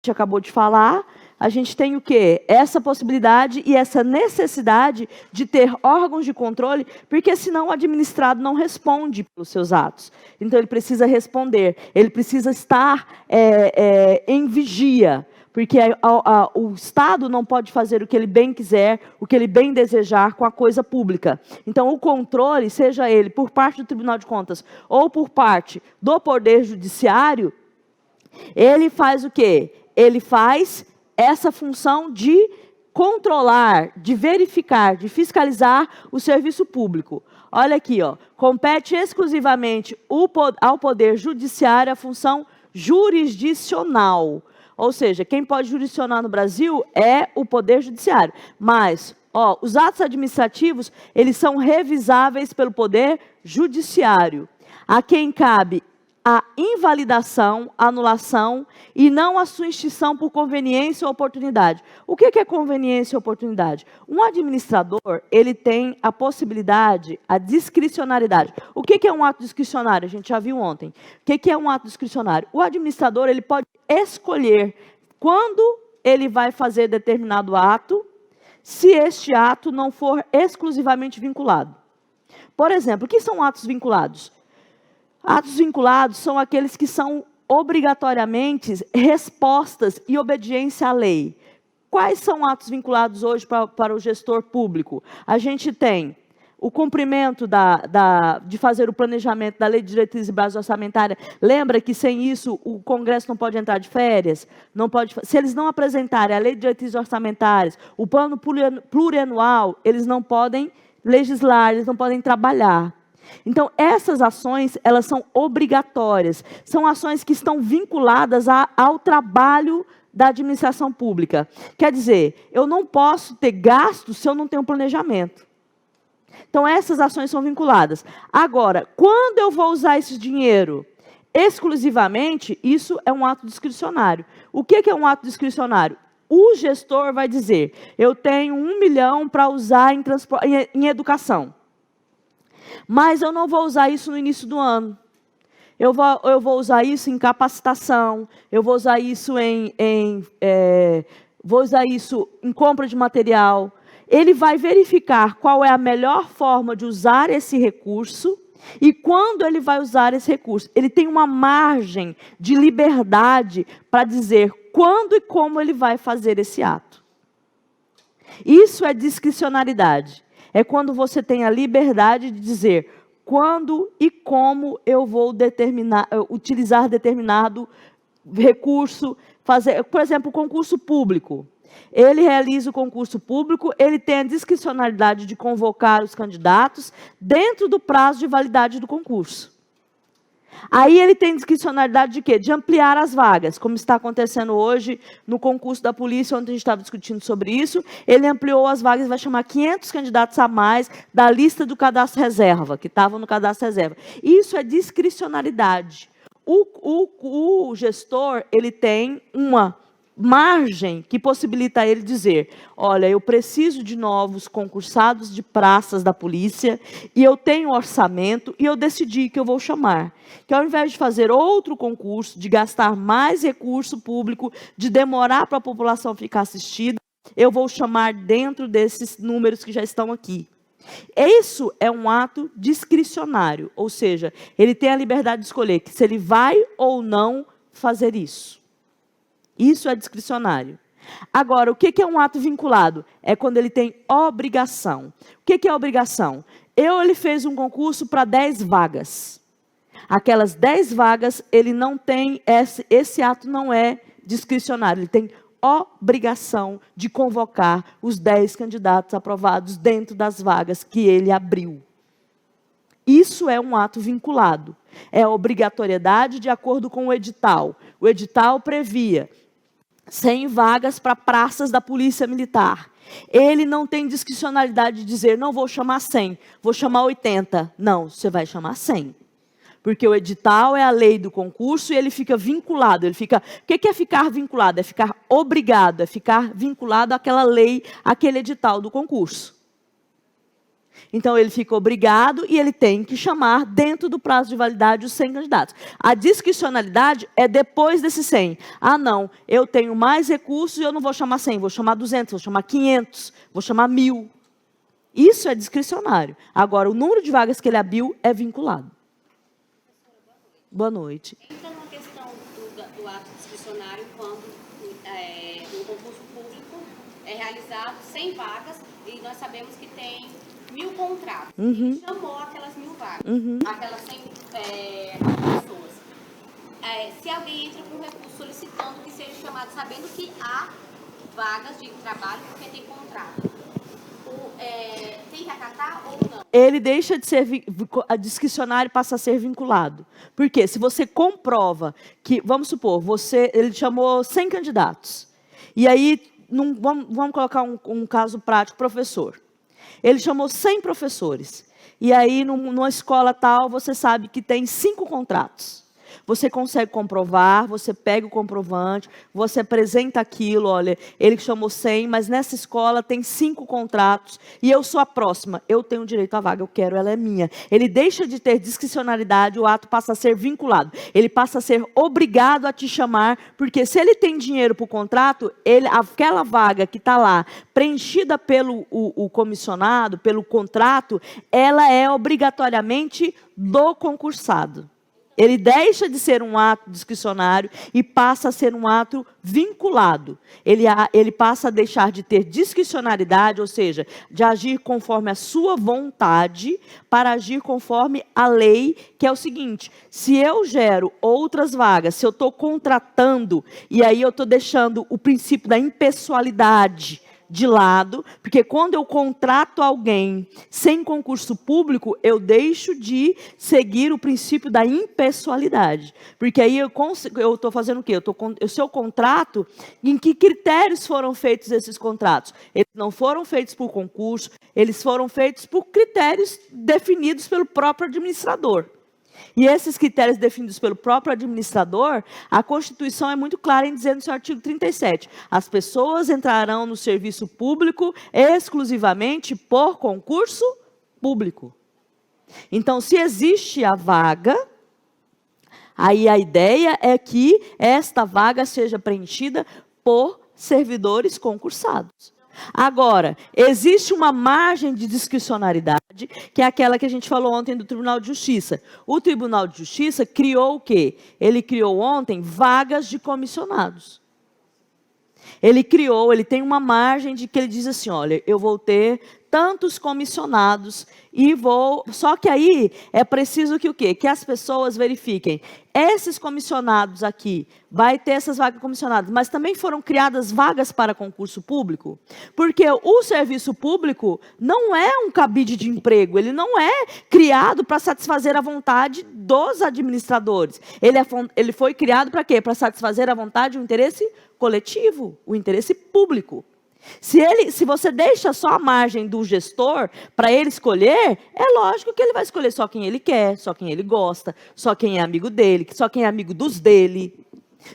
gente acabou de falar, a gente tem o quê? Essa possibilidade e essa necessidade de ter órgãos de controle, porque senão o administrado não responde pelos seus atos. Então, ele precisa responder, ele precisa estar em vigia, porque o Estado não pode fazer o que ele bem quiser, o que ele bem desejar com a coisa pública. Então, o controle, seja ele por parte do Tribunal de Contas ou por parte do Poder Judiciário, ele faz o quê? Ele faz essa função de controlar, de verificar, de fiscalizar o serviço público. Olha aqui, ó, compete exclusivamente ao Poder Judiciário a função jurisdicional. Ou seja, quem pode jurisdicionar no Brasil é o Poder Judiciário. Mas, ó, os atos administrativos, eles são revisáveis pelo Poder Judiciário, a quem cabe a invalidação, anulação e não a sua extinção por conveniência ou oportunidade. O que é conveniência ou oportunidade? Um administrador, ele tem a possibilidade, a discricionariedade. O que é um ato discricionário? A gente já viu ontem. O que é um ato discricionário? O administrador, ele pode escolher quando ele vai fazer determinado ato, se este ato não for exclusivamente vinculado. Por exemplo, o que são atos vinculados? Atos vinculados são aqueles que são obrigatoriamente respostas e obediência à lei. Quais são atos vinculados hoje para o gestor público? A gente tem o cumprimento de fazer o planejamento da Lei de Diretrizes e Bases Orçamentárias. Lembra que sem isso o Congresso não pode entrar de férias? Não pode, se eles não apresentarem a Lei de Diretrizes Orçamentárias, o plano plurianual, eles não podem legislar, eles não podem trabalhar. Então, essas ações, elas são obrigatórias. São ações que estão vinculadas ao trabalho da administração pública. Quer dizer, eu não posso ter gastos se eu não tenho planejamento. Então, essas ações são vinculadas. Agora, quando eu vou usar esse dinheiro exclusivamente, isso é um ato discricionário. O que é um ato discricionário? O gestor vai dizer, eu tenho 1 milhão para usar em educação. Mas eu não vou usar isso no início do ano. Eu vou usar isso em capacitação, eu vou usar isso vou usar isso em compra de material. Ele vai verificar qual é a melhor forma de usar esse recurso e quando ele vai usar esse recurso. Ele tem uma margem de liberdade para dizer quando e como ele vai fazer esse ato. Isso é discricionariedade. É quando você tem a liberdade de dizer quando e como eu vou utilizar determinado recurso. Por exemplo, o concurso público. Ele realiza o concurso público, ele tem a discricionalidade de convocar os candidatos dentro do prazo de validade do concurso. Aí ele tem discricionalidade de quê? De ampliar as vagas, como está acontecendo hoje no concurso da polícia, onde a gente estava discutindo sobre isso. Ele ampliou as vagas, vai chamar 500 candidatos a mais da lista do cadastro reserva, que estavam no cadastro reserva. Isso é discricionalidade. O gestor, ele tem uma margem que possibilita ele dizer, olha, eu preciso de novos concursados de praças da polícia e eu tenho orçamento e eu decidi que eu vou chamar. Que ao invés de fazer outro concurso, de gastar mais recurso público, de demorar para a população ficar assistida, eu vou chamar dentro desses números que já estão aqui. Isso é um ato discricionário, ou seja, ele tem a liberdade de escolher se ele vai ou não fazer isso. Isso é discricionário. Agora, o que é um ato vinculado? É quando ele tem obrigação. O que é obrigação? Ele fez um concurso para 10 vagas. Aquelas 10 vagas, ele não tem, esse ato não é discricionário, ele tem obrigação de convocar os 10 candidatos aprovados dentro das vagas que ele abriu. Isso é um ato vinculado. É obrigatoriedade de acordo com o edital. O edital previa 100 vagas para praças da Polícia Militar. Ele não tem discricionalidade de dizer, não vou chamar 100, vou chamar 80. Não, você vai chamar 100. Porque o edital é a lei do concurso e ele fica vinculado. O que é ficar vinculado? É ficar obrigado, é ficar vinculado àquela lei, àquele edital do concurso. Então, ele fica obrigado e ele tem que chamar, dentro do prazo de validade, os 100 candidatos. A discricionalidade é depois desses 100. Ah, não, eu tenho mais recursos e eu não vou chamar 100, vou chamar 200, vou chamar 500, vou chamar 1.000. Isso é discricionário. Agora, o número de vagas que ele abriu é vinculado. Boa noite. Entra numa questão do ato discricionário quando um concurso público é realizado 100 vagas e nós sabemos que tem 1.000 contratos. Ele chamou aquelas 1.000 vagas, aquelas 100 pessoas. Se alguém entra com um recurso solicitando que seja chamado, sabendo que há vagas de trabalho porque tem contrato, tem que acatar ou não? Ele deixa de ser discricionário e passa a ser vinculado. Porque se você comprova que, vamos supor, ele chamou 100 candidatos. E aí, vamos colocar um caso prático, professor. Ele chamou 100 professores. E aí, numa escola tal, você sabe que tem 5 contratos. Você consegue comprovar, você pega o comprovante, você apresenta aquilo, olha, ele chamou 100, mas nessa escola tem 5 contratos, e eu sou a próxima, eu tenho direito à vaga, eu quero, ela é minha. Ele deixa de ter discricionalidade, o ato passa a ser vinculado. Ele passa a ser obrigado a te chamar, porque se ele tem dinheiro para o contrato, aquela vaga que está lá, preenchida pelo o comissionado, pelo contrato, ela é obrigatoriamente do concursado. Ele deixa de ser um ato discricionário e passa a ser um ato vinculado. Ele passa a deixar de ter discricionariedade, ou seja, de agir conforme a sua vontade, para agir conforme a lei, que é o seguinte: se eu gero outras vagas, se eu estou contratando, e aí eu estou deixando o princípio da impessoalidade de lado, porque quando eu contrato alguém sem concurso público, eu deixo de seguir o princípio da impessoalidade. Porque aí eu estou fazendo o quê? Se eu contrato, em que critérios foram feitos esses contratos? Eles não foram feitos por concurso, eles foram feitos por critérios definidos pelo próprio administrador. E esses critérios definidos pelo próprio administrador, a Constituição é muito clara em dizer no seu artigo 37, as pessoas entrarão no serviço público exclusivamente por concurso público. Então, se existe a vaga, aí a ideia é que esta vaga seja preenchida por servidores concursados. Agora, existe uma margem de discricionariedade, que é aquela que a gente falou ontem do Tribunal de Justiça. O Tribunal de Justiça criou o quê? Ele criou ontem vagas de comissionados. Ele tem uma margem de que ele diz assim, olha, eu vou ter tantos comissionados e vou... Só que aí é preciso que o quê? Que as pessoas verifiquem. Esses comissionados aqui, vai ter essas vagas comissionadas, mas também foram criadas vagas para concurso público? Porque o serviço público não é um cabide de emprego, ele não é criado para satisfazer a vontade dos administradores. Ele foi criado para quê? Para satisfazer a vontade, o interesse coletivo, o interesse público. Se você deixa só a margem do gestor para ele escolher, é lógico que ele vai escolher só quem ele quer, só quem ele gosta, só quem é amigo dele, só quem é amigo dos dele.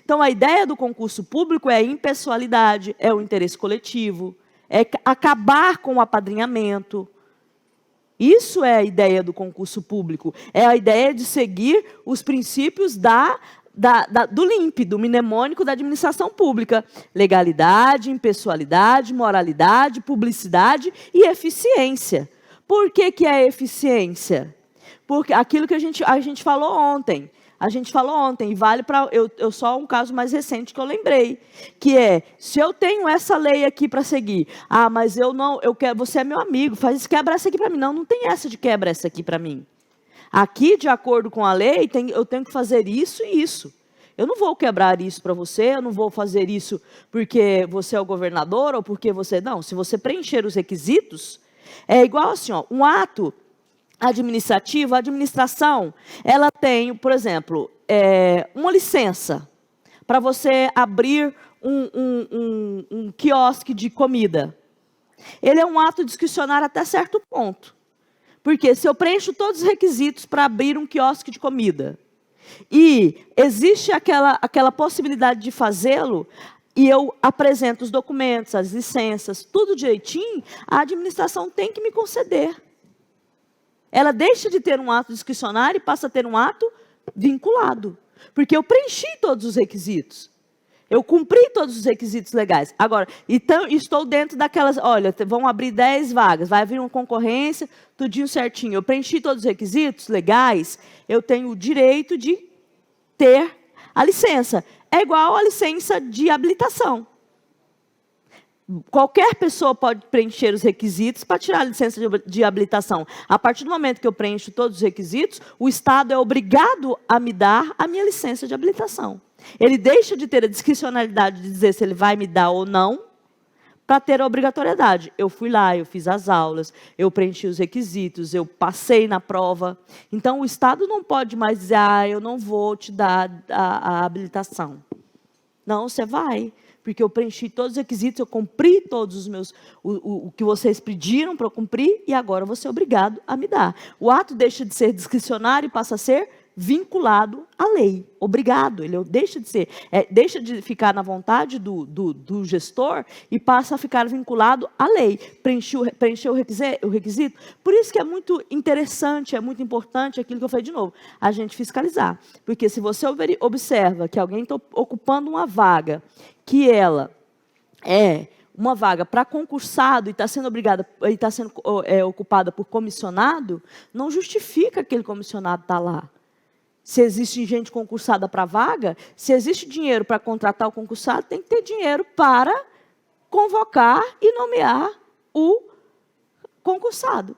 Então, a ideia do concurso público é a impessoalidade, é o interesse coletivo, é acabar com o apadrinhamento. Isso é a ideia do concurso público, é a ideia de seguir os princípios do LIMP, do mnemônico da administração pública. Legalidade, impessoalidade, moralidade, publicidade e eficiência. Por que é eficiência? Porque aquilo que a gente falou ontem. E vale para... Eu só um caso mais recente que eu lembrei. Que é, se eu tenho essa lei aqui para seguir, mas você é meu amigo, quebra essa aqui para mim. Não tem essa de quebra essa aqui para mim. Aqui, de acordo com a lei, eu tenho que fazer isso e isso. Eu não vou quebrar isso para você, eu não vou fazer isso porque você é o governador ou porque você... Não, se você preencher os requisitos, é igual assim, ó, um ato administrativo, a administração, ela tem, por exemplo, uma licença para você abrir um quiosque de comida. Ele é um ato discricionário até certo ponto. Porque se eu preencho todos os requisitos para abrir um quiosque de comida, e existe aquela possibilidade de fazê-lo, e eu apresento os documentos, as licenças, tudo direitinho, a administração tem que me conceder. ela deixa de ter um ato discricionário e passa a ter um ato vinculado. Porque eu preenchi todos os requisitos. Eu cumpri todos os requisitos legais. Agora, então, estou dentro daquelas... Olha, vão abrir 10 vagas, vai abrir uma concorrência, tudinho certinho. Eu preenchi todos os requisitos legais, eu tenho o direito de ter a licença. É igual a licença de habilitação. Qualquer pessoa pode preencher os requisitos para tirar a licença de habilitação. A partir do momento que eu preencho todos os requisitos, o Estado é obrigado a me dar a minha licença de habilitação. Ele deixa de ter a discricionalidade de dizer se ele vai me dar ou não, para ter a obrigatoriedade. Eu fui lá, eu fiz as aulas, eu preenchi os requisitos, eu passei na prova. Então, o Estado não pode mais dizer, eu não vou te dar a habilitação. Não, você vai, porque eu preenchi todos os requisitos, eu cumpri todos os meus, o que vocês pediram para eu cumprir, e agora você é obrigado a me dar. O ato deixa de ser discricionário e passa a ser vinculado à lei, obrigado, ele deixa de ficar na vontade do gestor e passa a ficar vinculado à lei, preencheu o requisito. Por isso que é muito interessante, é muito importante aquilo que eu falei de novo, a gente fiscalizar, porque se você observa que alguém está ocupando uma vaga, que ela é uma vaga para concursado e está sendo ocupada por comissionado, não justifica aquele comissionado estar lá. Se existe gente concursada para vaga, se existe dinheiro para contratar o concursado, tem que ter dinheiro para convocar e nomear o concursado.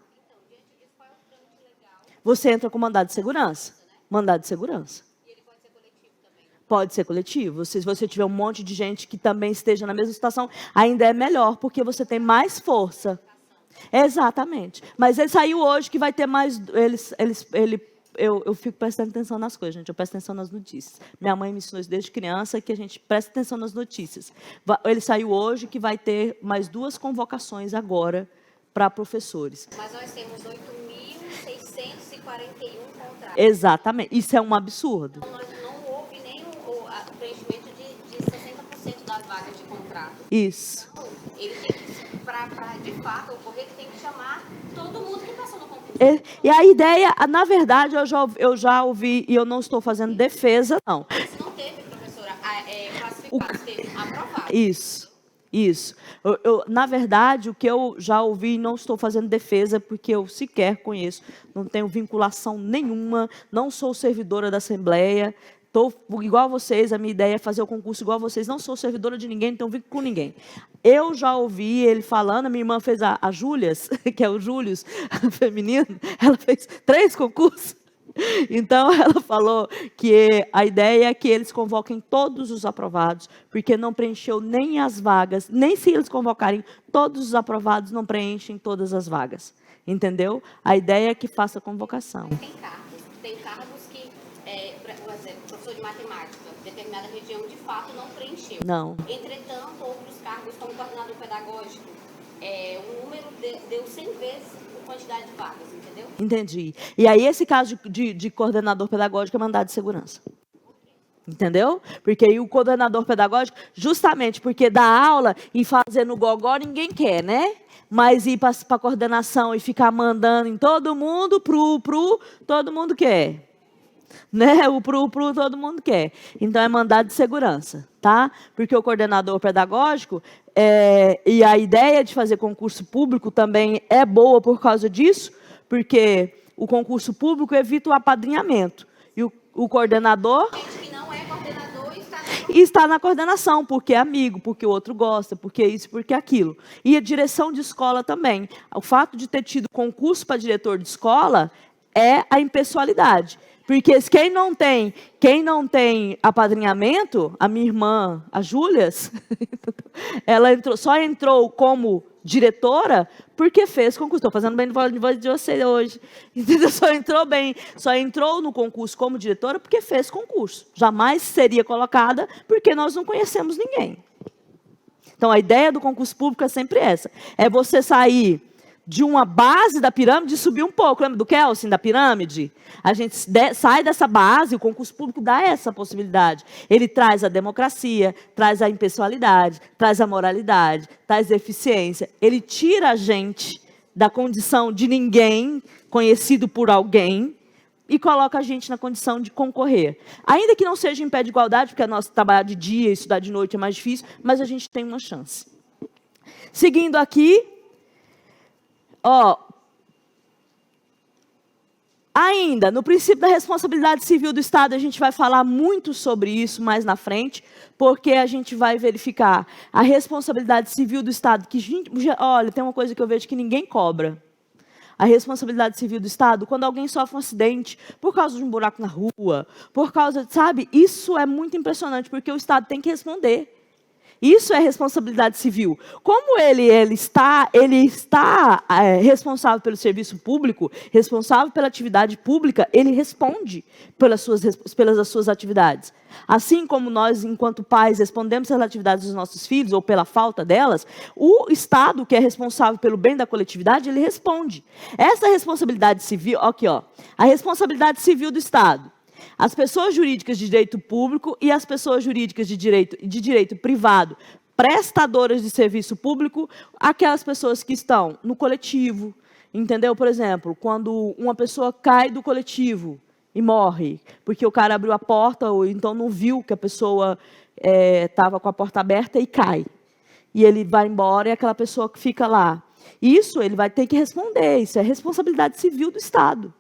Você entra com mandado de segurança? Mandado de segurança. E ele pode ser coletivo também? Pode ser coletivo. Se você tiver um monte de gente que também esteja na mesma situação, ainda é melhor, porque você tem mais força. Exatamente. Mas ele saiu hoje que vai ter mais... Eu fico prestando atenção nas coisas, gente. Eu presto atenção nas notícias. Minha mãe me ensinou isso desde criança, que a gente presta atenção nas notícias. Ele saiu hoje que vai ter mais 2 convocações agora para professores. Mas nós temos 8.641 contratos. Exatamente. Isso é um absurdo. Então, não houve nem o preenchimento de 60% das vagas de contrato. Isso. Então, ele tem que, para de fato ocorrer, ele tem que chamar todo mundo que passou no concurso. E a ideia, na verdade, eu já ouvi, e eu não estou fazendo defesa, não. Mas não teve, professora, classificados, teve aprovado. Isso. Na verdade, o que eu já ouvi, não estou fazendo defesa, porque eu sequer conheço, não tenho vinculação nenhuma, não sou servidora da Assembleia, estou igual a vocês, a minha ideia é fazer o concurso igual a vocês, não sou servidora de ninguém, então vínculo com ninguém. Eu já ouvi ele falando, a minha irmã fez a Júlias, que é o Július feminino, ela fez 3 concursos. Então, ela falou que a ideia é que eles convoquem todos os aprovados, porque não preencheu nem as vagas, nem se eles convocarem todos os aprovados, não preenchem todas as vagas. Entendeu? A ideia é que faça a convocação. Tem cargos que, por exemplo, professor de matemática, determinada região, de fato, não preencheu. Não. Entretanto, outros cargos, como coordenador pedagógico, o número deu 100 vezes a quantidade de vagas, entendeu? Entendi. E aí, esse caso de coordenador pedagógico é mandado de segurança. Entendeu? Porque aí o coordenador pedagógico, justamente porque dar aula e fazer no gogó ninguém quer, né? Mas ir para a coordenação e ficar mandando em todo mundo, todo mundo quer. Né? O todo mundo quer. Então, é mandado de segurança, tá? Porque o coordenador pedagógico, e a ideia de fazer concurso público também é boa por causa disso, porque o concurso público evita o apadrinhamento. E o coordenador... Gente que não é coordenador está na coordenação, porque é amigo, porque o outro gosta, porque isso, porque aquilo. E a direção de escola também. O fato de ter tido concurso para diretor de escola é a impessoalidade. Porque quem não tem apadrinhamento, a minha irmã, a Júlias, ela só entrou como diretora porque fez concurso. Estou fazendo bem de voz de você hoje. Entendeu? Só entrou no concurso como diretora porque fez concurso. Jamais seria colocada porque nós não conhecemos ninguém. Então, a ideia do concurso público é sempre essa. É você sair de uma base da pirâmide e subir um pouco. Lembra do Kelsen, da pirâmide? A gente sai dessa base, o concurso público dá essa possibilidade. Ele traz a democracia, traz a impessoalidade, traz a moralidade, traz a eficiência. Ele tira a gente da condição de ninguém, conhecido por alguém, e coloca a gente na condição de concorrer. Ainda que não seja em pé de igualdade, porque nós trabalhar de dia e estudar de noite é mais difícil, mas a gente tem uma chance. Seguindo aqui, ainda, no princípio da responsabilidade civil do Estado, a gente vai falar muito sobre isso mais na frente, porque a gente vai verificar a responsabilidade civil do Estado, que, olha, tem uma coisa que eu vejo que ninguém cobra. A responsabilidade civil do Estado, quando alguém sofre um acidente por causa de um buraco na rua, por causa, sabe, isso é muito impressionante, porque o Estado tem que responder. Isso é responsabilidade civil. Como ele está responsável pelo serviço público, responsável pela atividade pública, ele responde pelas suas atividades. Assim como nós, enquanto pais, respondemos pelas atividades dos nossos filhos, ou pela falta delas, o Estado, que é responsável pelo bem da coletividade, ele responde. Essa responsabilidade civil, aqui, a responsabilidade civil do Estado. As pessoas jurídicas de direito público e as pessoas jurídicas de direito privado, prestadoras de serviço público, aquelas pessoas que estão no coletivo, entendeu? Por exemplo, quando uma pessoa cai do coletivo e morre, porque o cara abriu a porta ou então não viu que a pessoa estava com a porta aberta e cai. E ele vai embora e aquela pessoa que fica lá. Isso ele vai ter que responder, isso é responsabilidade civil do Estado.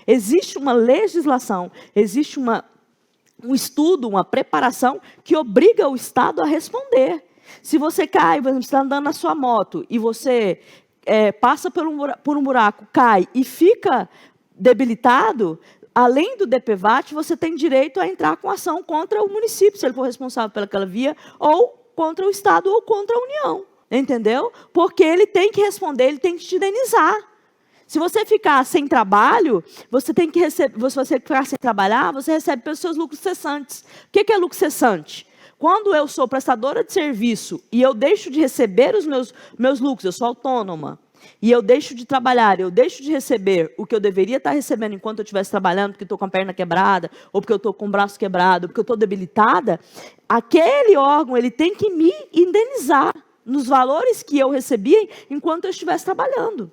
Existe uma legislação, existe um estudo, uma preparação que obriga o Estado a responder. Se você cai, você está andando na sua moto e você passa por um buraco, cai e fica debilitado, além do DPVAT, você tem direito a entrar com ação contra o município, se ele for responsável pelaquela via, ou contra o Estado ou contra a União. Entendeu? Porque ele tem que responder, ele tem que te indenizar. Se você ficar sem trabalho, você tem que receber. Se você ficar sem trabalhar, você recebe pelos seus lucros cessantes. O que é lucro cessante? Quando eu sou prestadora de serviço e eu deixo de receber os meus lucros, eu sou autônoma, e eu deixo de trabalhar, eu deixo de receber o que eu deveria estar recebendo enquanto eu estivesse trabalhando, porque estou com a perna quebrada, ou porque eu estou com o braço quebrado, ou porque eu estou debilitada, aquele órgão ele tem que me indenizar nos valores que eu recebia enquanto eu estivesse trabalhando.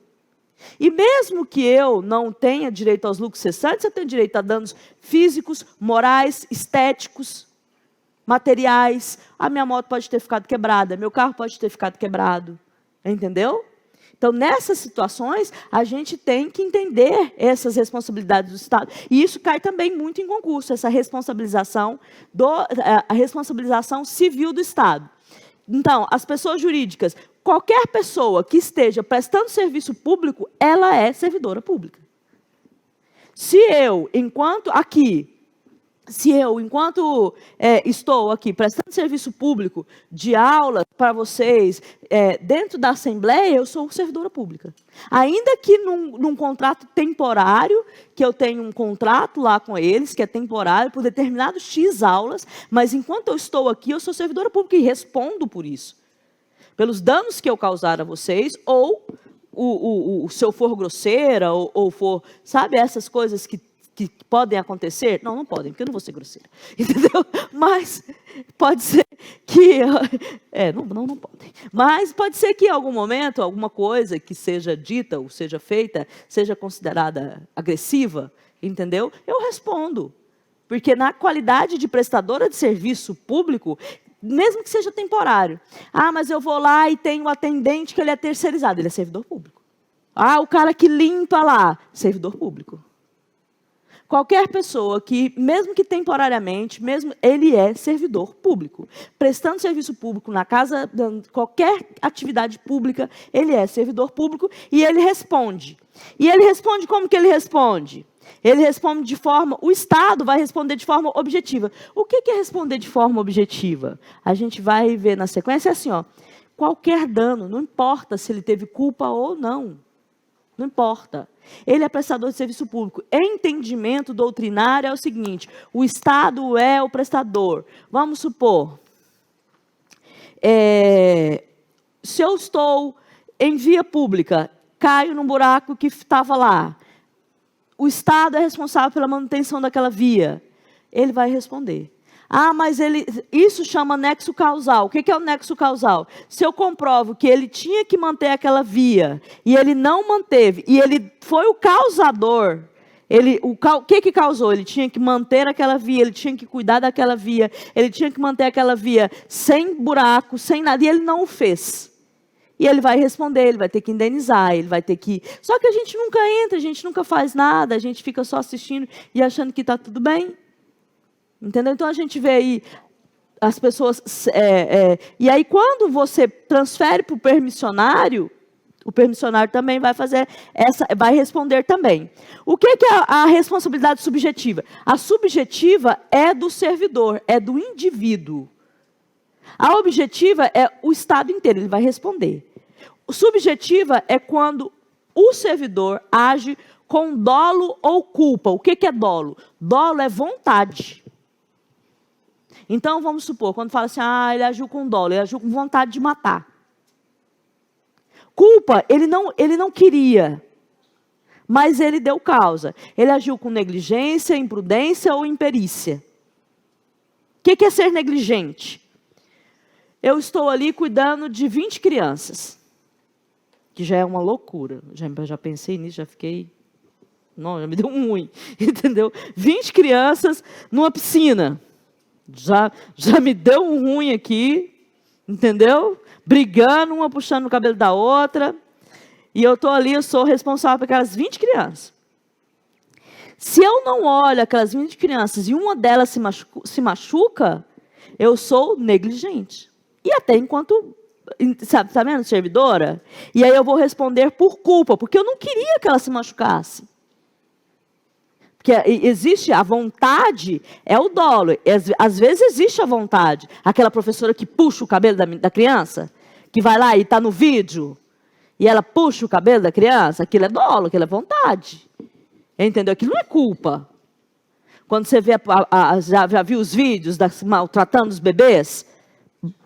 E mesmo que eu não tenha direito aos lucros cessantes, eu tenho direito a danos físicos, morais, estéticos, materiais. A minha moto pode ter ficado quebrada, meu carro pode ter ficado quebrado. Entendeu? Então, nessas situações, a gente tem que entender essas responsabilidades do Estado. E isso cai também muito em concurso, essa responsabilização, a responsabilização civil do Estado. Então, as pessoas jurídicas, qualquer pessoa que esteja prestando serviço público, ela é servidora pública. Se eu, enquanto estou aqui prestando serviço público de aula para vocês, dentro da Assembleia, eu sou servidora pública. Ainda que num contrato temporário, que eu tenho um contrato lá com eles, que é temporário, por determinados X aulas, mas enquanto eu estou aqui, eu sou servidora pública e respondo por isso. Pelos danos que eu causar a vocês, ou se eu for grosseira, ou for, sabe, essas coisas que podem acontecer? Não podem, porque eu não vou ser grosseira. Entendeu? Mas pode ser que... não podem. Mas pode ser que em algum momento, alguma coisa que seja dita ou seja feita, seja considerada agressiva, entendeu? Eu respondo. Porque na qualidade de prestadora de serviço público, mesmo que seja temporário. Mas eu vou lá e tenho um atendente que ele é terceirizado. Ele é servidor público. O cara que limpa lá, servidor público. Qualquer pessoa que, mesmo que temporariamente, ele é servidor público. Prestando serviço público na casa, qualquer atividade pública, ele é servidor público e ele responde. E ele responde como que ele responde? Ele responde de forma... O Estado vai responder de forma objetiva. O que é responder de forma objetiva? A gente vai ver na sequência assim, qualquer dano, não importa se ele teve culpa ou não. Não importa. Ele é prestador de serviço público. Entendimento doutrinário é o seguinte: o Estado é o prestador. Vamos supor, se eu estou em via pública, caio num buraco que estava lá, o Estado é responsável pela manutenção daquela via. Ele vai responder. Ah, mas isso chama nexo causal. O que é o nexo causal? Se eu comprovo que ele tinha que manter aquela via, e ele não manteve, e ele foi o causador, o que causou? Ele tinha que manter aquela via, ele tinha que cuidar daquela via, ele tinha que manter aquela via sem buraco, sem nada, e ele não o fez. E ele vai responder, ele vai ter que indenizar, ele vai ter que... Só que a gente nunca entra, a gente nunca faz nada, a gente fica só assistindo e achando que está tudo bem. Entendeu? Então, a gente vê aí as pessoas... e aí, quando você transfere para o permissionário também vai responder também. O que é a responsabilidade subjetiva? A subjetiva é do servidor, é do indivíduo. A objetiva é o Estado inteiro, ele vai responder. A subjetiva é quando o servidor age com dolo ou culpa. O que é dolo? Dolo é vontade. Então, vamos supor, quando fala assim, ele agiu com dolo, ele agiu com vontade de matar. Culpa, ele não queria, mas ele deu causa. Ele agiu com negligência, imprudência ou imperícia. O que é ser negligente? Eu estou ali cuidando de 20 crianças, que já é uma loucura. Já pensei nisso, já fiquei... Não, já me deu um ruim, entendeu? 20 crianças numa piscina. Já me deu um ruim aqui, entendeu? Brigando, uma puxando o cabelo da outra. E eu estou ali, eu sou responsável por aquelas 20 crianças. Se eu não olho aquelas 20 crianças e uma delas se machuca, eu sou negligente. E até enquanto, sabe, tá vendo, servidora? E aí eu vou responder por culpa, porque eu não queria que ela se machucasse. Porque existe a vontade, é o dolo. Às vezes existe a vontade. Aquela professora que puxa o cabelo da criança, que vai lá e está no vídeo, e ela puxa o cabelo da criança, aquilo é dolo, aquilo é vontade. Entendeu? Aquilo não é culpa. Quando você vê, já viu os vídeos maltratando os bebês,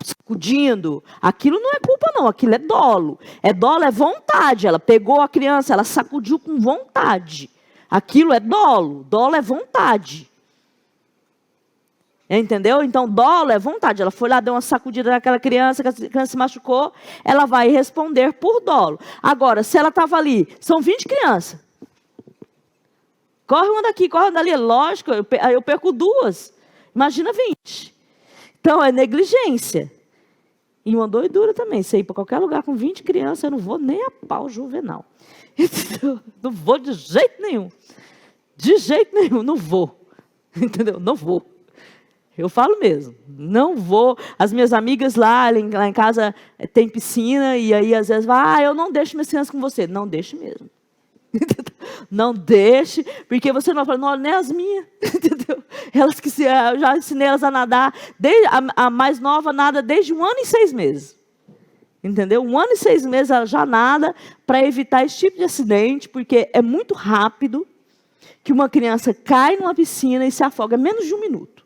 sacudindo, aquilo não é culpa não, aquilo é dolo. É vontade, ela pegou a criança, ela sacudiu com vontade. Aquilo é dolo é vontade. Entendeu? Então, dolo é vontade. Ela foi lá, deu uma sacudida naquela criança, que a criança se machucou, ela vai responder por dolo. Agora, se ela estava ali, são 20 crianças. Corre uma daqui, corre uma dali. Lógico, eu perco 2. Imagina 20. Então, é negligência. E uma doidura também. Você ir para qualquer lugar com 20 crianças, eu não vou nem a pau juvenal. Entendeu? Não vou de jeito nenhum. De jeito nenhum, não vou. Entendeu? Não vou. Eu falo mesmo, não vou. As minhas amigas lá em casa tem piscina, e aí às vezes vai, eu não deixo minhas crianças com você. Não deixe mesmo. Não deixe, porque você não vai falar, não, nem as minhas. Entendeu? Elas que eu já ensinei elas a nadar, a mais nova nada desde 1 ano e 6 meses. Entendeu? 1 ano e 6 meses ela já nada para evitar esse tipo de acidente, porque é muito rápido que uma criança cai numa piscina e se afoga menos de 1 minuto.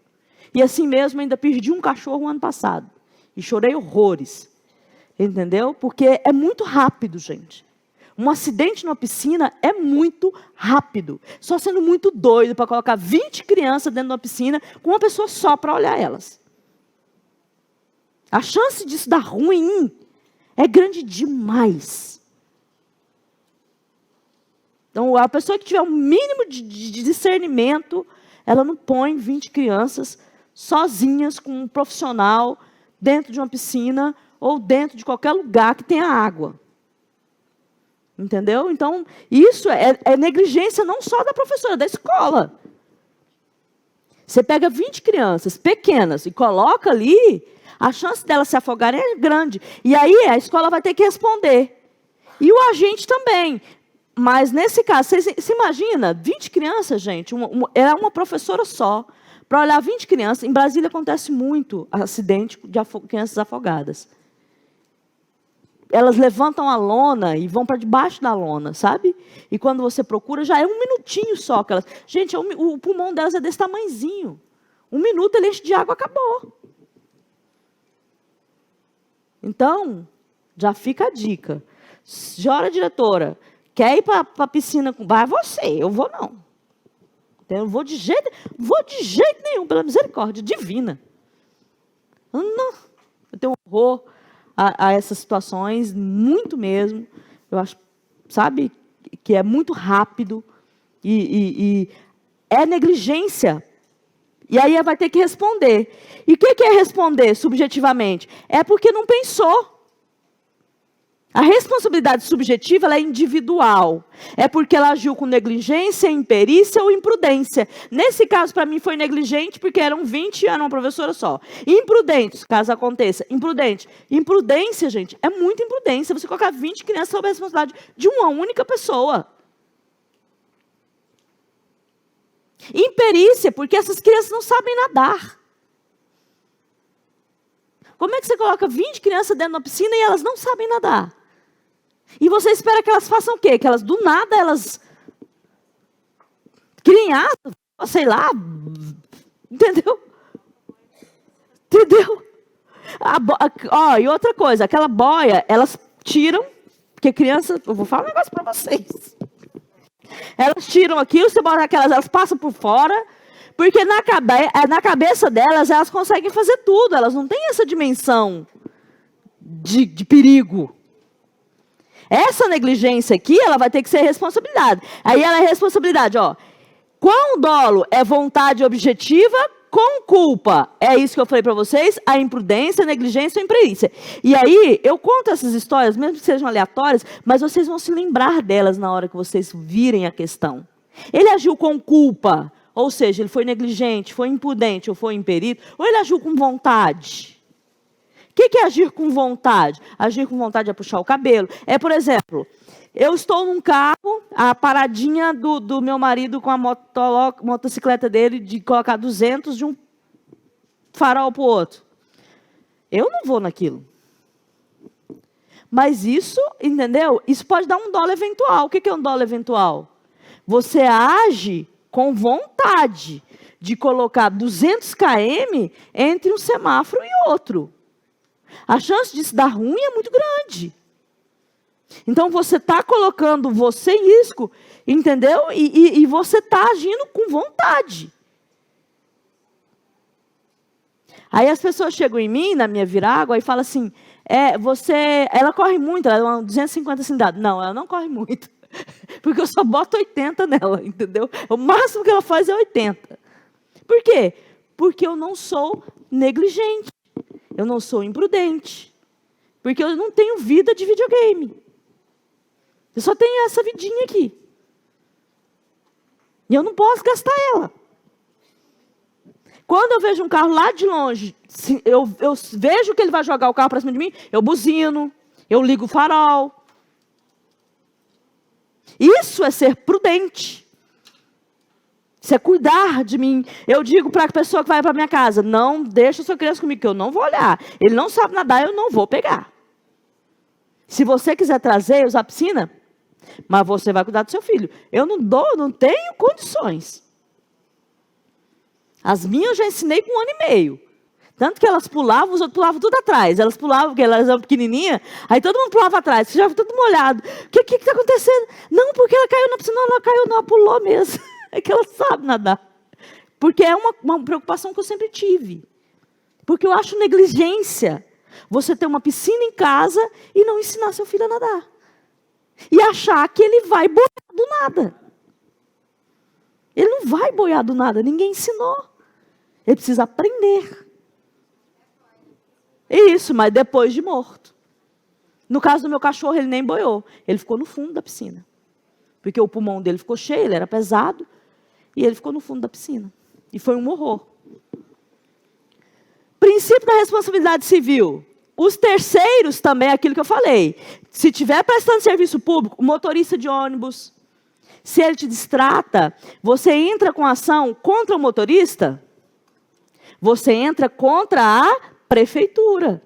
E assim mesmo, ainda perdi um cachorro o ano passado. E chorei horrores. Entendeu? Porque é muito rápido, gente. Um acidente numa piscina é muito rápido. Só sendo muito doido para colocar 20 crianças dentro de uma piscina com uma pessoa só para olhar elas. A chance disso dar ruim é grande demais. Então, a pessoa que tiver um mínimo de discernimento, ela não põe 20 crianças sozinhas com um profissional dentro de uma piscina ou dentro de qualquer lugar que tenha água. Entendeu? Então, isso é negligência não só da professora, é da escola. Você pega 20 crianças pequenas e coloca ali, a chance delas se afogarem é grande. E aí a escola vai ter que responder. E o agente também. Mas nesse caso, você imagina, 20 crianças, gente, é uma professora só. Para olhar 20 crianças, em Brasília acontece muito acidente de crianças afogadas. Elas levantam a lona e vão para debaixo da lona, sabe? E quando você procura, já é 1 minutinho só. Gente, o pulmão delas é desse tamanhozinho. 1 minuto ele enche de água, acabou. Então, já fica a dica. Senhora diretora, quer ir para a piscina? Vai você, eu vou não. Eu não vou de jeito nenhum, pela misericórdia divina. Não. Eu tenho horror a essas situações, muito mesmo. Eu acho, sabe, que é muito rápido e é negligência. E aí vai ter que responder. E o que é responder subjetivamente? É porque não pensou. A responsabilidade subjetiva ela é individual. É porque ela agiu com negligência, imperícia ou imprudência. Nesse caso, para mim, foi negligente, porque eram 20 e era uma professora só. Imprudente, caso aconteça. Imprudente. Imprudência, gente, é muita imprudência. Você colocar 20 crianças sob a responsabilidade de uma única pessoa. Imperícia, porque essas crianças não sabem nadar. Como é que você coloca 20 crianças dentro da piscina e elas não sabem nadar? E você espera que elas façam o quê? Que elas, do nada, elas criem asas, sei lá, entendeu? Entendeu? E outra coisa, aquela boia, elas tiram, porque criança, eu vou falar um negócio para vocês. Elas tiram aquilo, você bota aquelas, elas passam por fora, porque na cabeça delas, elas conseguem fazer tudo, elas não têm essa dimensão de perigo. Essa negligência aqui, ela vai ter que ser responsabilidade. Aí ela é responsabilidade, ó. Quão dolo é vontade objetiva com culpa? É isso que eu falei para vocês, a imprudência, a negligência ou a imperícia. E aí, eu conto essas histórias, mesmo que sejam aleatórias, mas vocês vão se lembrar delas na hora que vocês virem a questão. Ele agiu com culpa, ou seja, ele foi negligente, foi imprudente ou foi imperito, ou ele agiu com vontade. O que é agir com vontade? Agir com vontade é puxar o cabelo. É, por exemplo, eu estou num carro, a paradinha do meu marido com a motocicleta dele, de colocar 200 de um farol para o outro. Eu não vou naquilo. Mas isso, entendeu? Isso pode dar um dolo eventual. O que é um dolo eventual? Você age com vontade de colocar 200 km entre um semáforo e outro. A chance disso dar ruim é muito grande. Então, você está colocando você em risco, entendeu? E você está agindo com vontade. Aí as pessoas chegam em mim, na minha Virago, e falam assim, ela corre muito, ela é uma 250 cilindradas. Não, ela não corre muito. Porque eu só boto 80 nela, entendeu? O máximo que ela faz é 80. Por quê? Porque eu não sou negligente. Eu não sou imprudente. Porque eu não tenho vida de videogame. Eu só tenho essa vidinha aqui. E eu não posso gastar ela. Quando eu vejo um carro lá de longe, eu vejo que ele vai jogar o carro para cima de mim, eu buzino, eu ligo o farol. Isso é ser prudente. Isso é cuidar de mim. Eu digo para a pessoa que vai para a minha casa, não deixa a sua criança comigo, que eu não vou olhar. Ele não sabe nadar, eu não vou pegar. Se você quiser trazer, usar a piscina, mas você vai cuidar do seu filho. Eu não tenho condições. As minhas eu já ensinei com 1 ano e meio. Tanto que elas pulavam, os outros pulavam tudo atrás. Elas pulavam, porque elas eram pequenininhas, aí todo mundo pulava atrás. Você já ficou todo molhado. O que está acontecendo? Não, porque ela caiu na piscina, ela caiu, não, ela pulou mesmo. É que ela sabe nadar. Porque é uma preocupação que eu sempre tive. Porque eu acho negligência você ter uma piscina em casa e não ensinar seu filho a nadar. E achar que ele vai boiar do nada. Ele não vai boiar do nada, ninguém ensinou. Ele precisa aprender. Isso, mas depois de morto. No caso do meu cachorro, ele nem boiou. Ele ficou no fundo da piscina. Porque o pulmão dele ficou cheio, ele era pesado. E ele ficou no fundo da piscina. E foi um horror. Princípio da responsabilidade civil. Os terceiros também é aquilo que eu falei. Se estiver prestando serviço público, o motorista de ônibus, se ele te distrata, você entra com ação contra o motorista, você entra contra a prefeitura.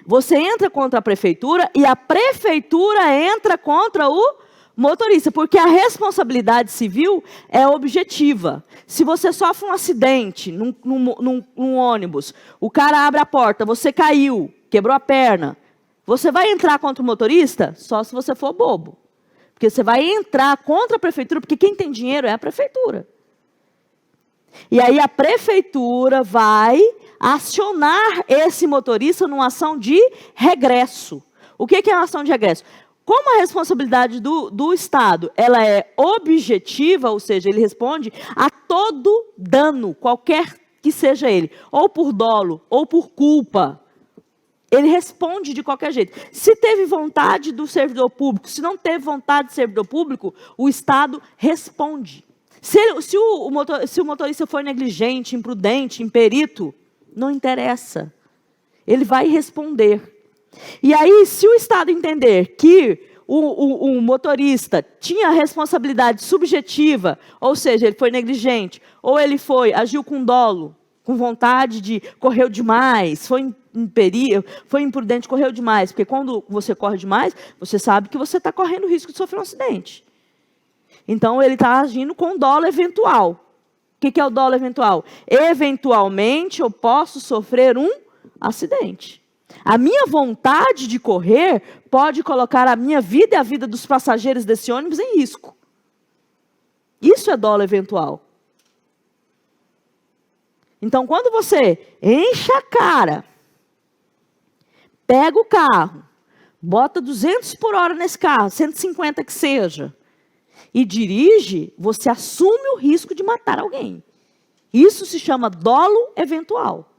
Você entra contra a prefeitura e a prefeitura entra contra o motorista, porque a responsabilidade civil é objetiva. Se você sofre um acidente num ônibus, o cara abre a porta, você caiu, quebrou a perna, você vai entrar contra o motorista? Só se você for bobo. Porque você vai entrar contra a prefeitura, porque quem tem dinheiro é a prefeitura. E aí a prefeitura vai acionar esse motorista numa ação de regresso. O que é uma ação de regresso? Como a responsabilidade do Estado ela é objetiva, ou seja, ele responde a todo dano, qualquer que seja ele, ou por dolo, ou por culpa, ele responde de qualquer jeito. Se teve vontade do servidor público, se não teve vontade do servidor público, o Estado responde. Se o motorista for negligente, imprudente, imperito, não interessa. Ele vai responder. E aí, se o Estado entender que o motorista tinha responsabilidade subjetiva, ou seja, ele foi negligente, ou ele agiu com dolo, com vontade de correu demais, foi imprudente, correu demais, porque quando você corre demais, você sabe que você está correndo o risco de sofrer um acidente. Então, ele está agindo com dolo eventual. O que é o dolo eventual? Eventualmente, eu posso sofrer um acidente. A minha vontade de correr pode colocar a minha vida e a vida dos passageiros desse ônibus em risco. Isso é dolo eventual. Então, quando você enche a cara, pega o carro, bota 200 por hora nesse carro, 150 que seja, e dirige, você assume o risco de matar alguém. Isso se chama dolo eventual.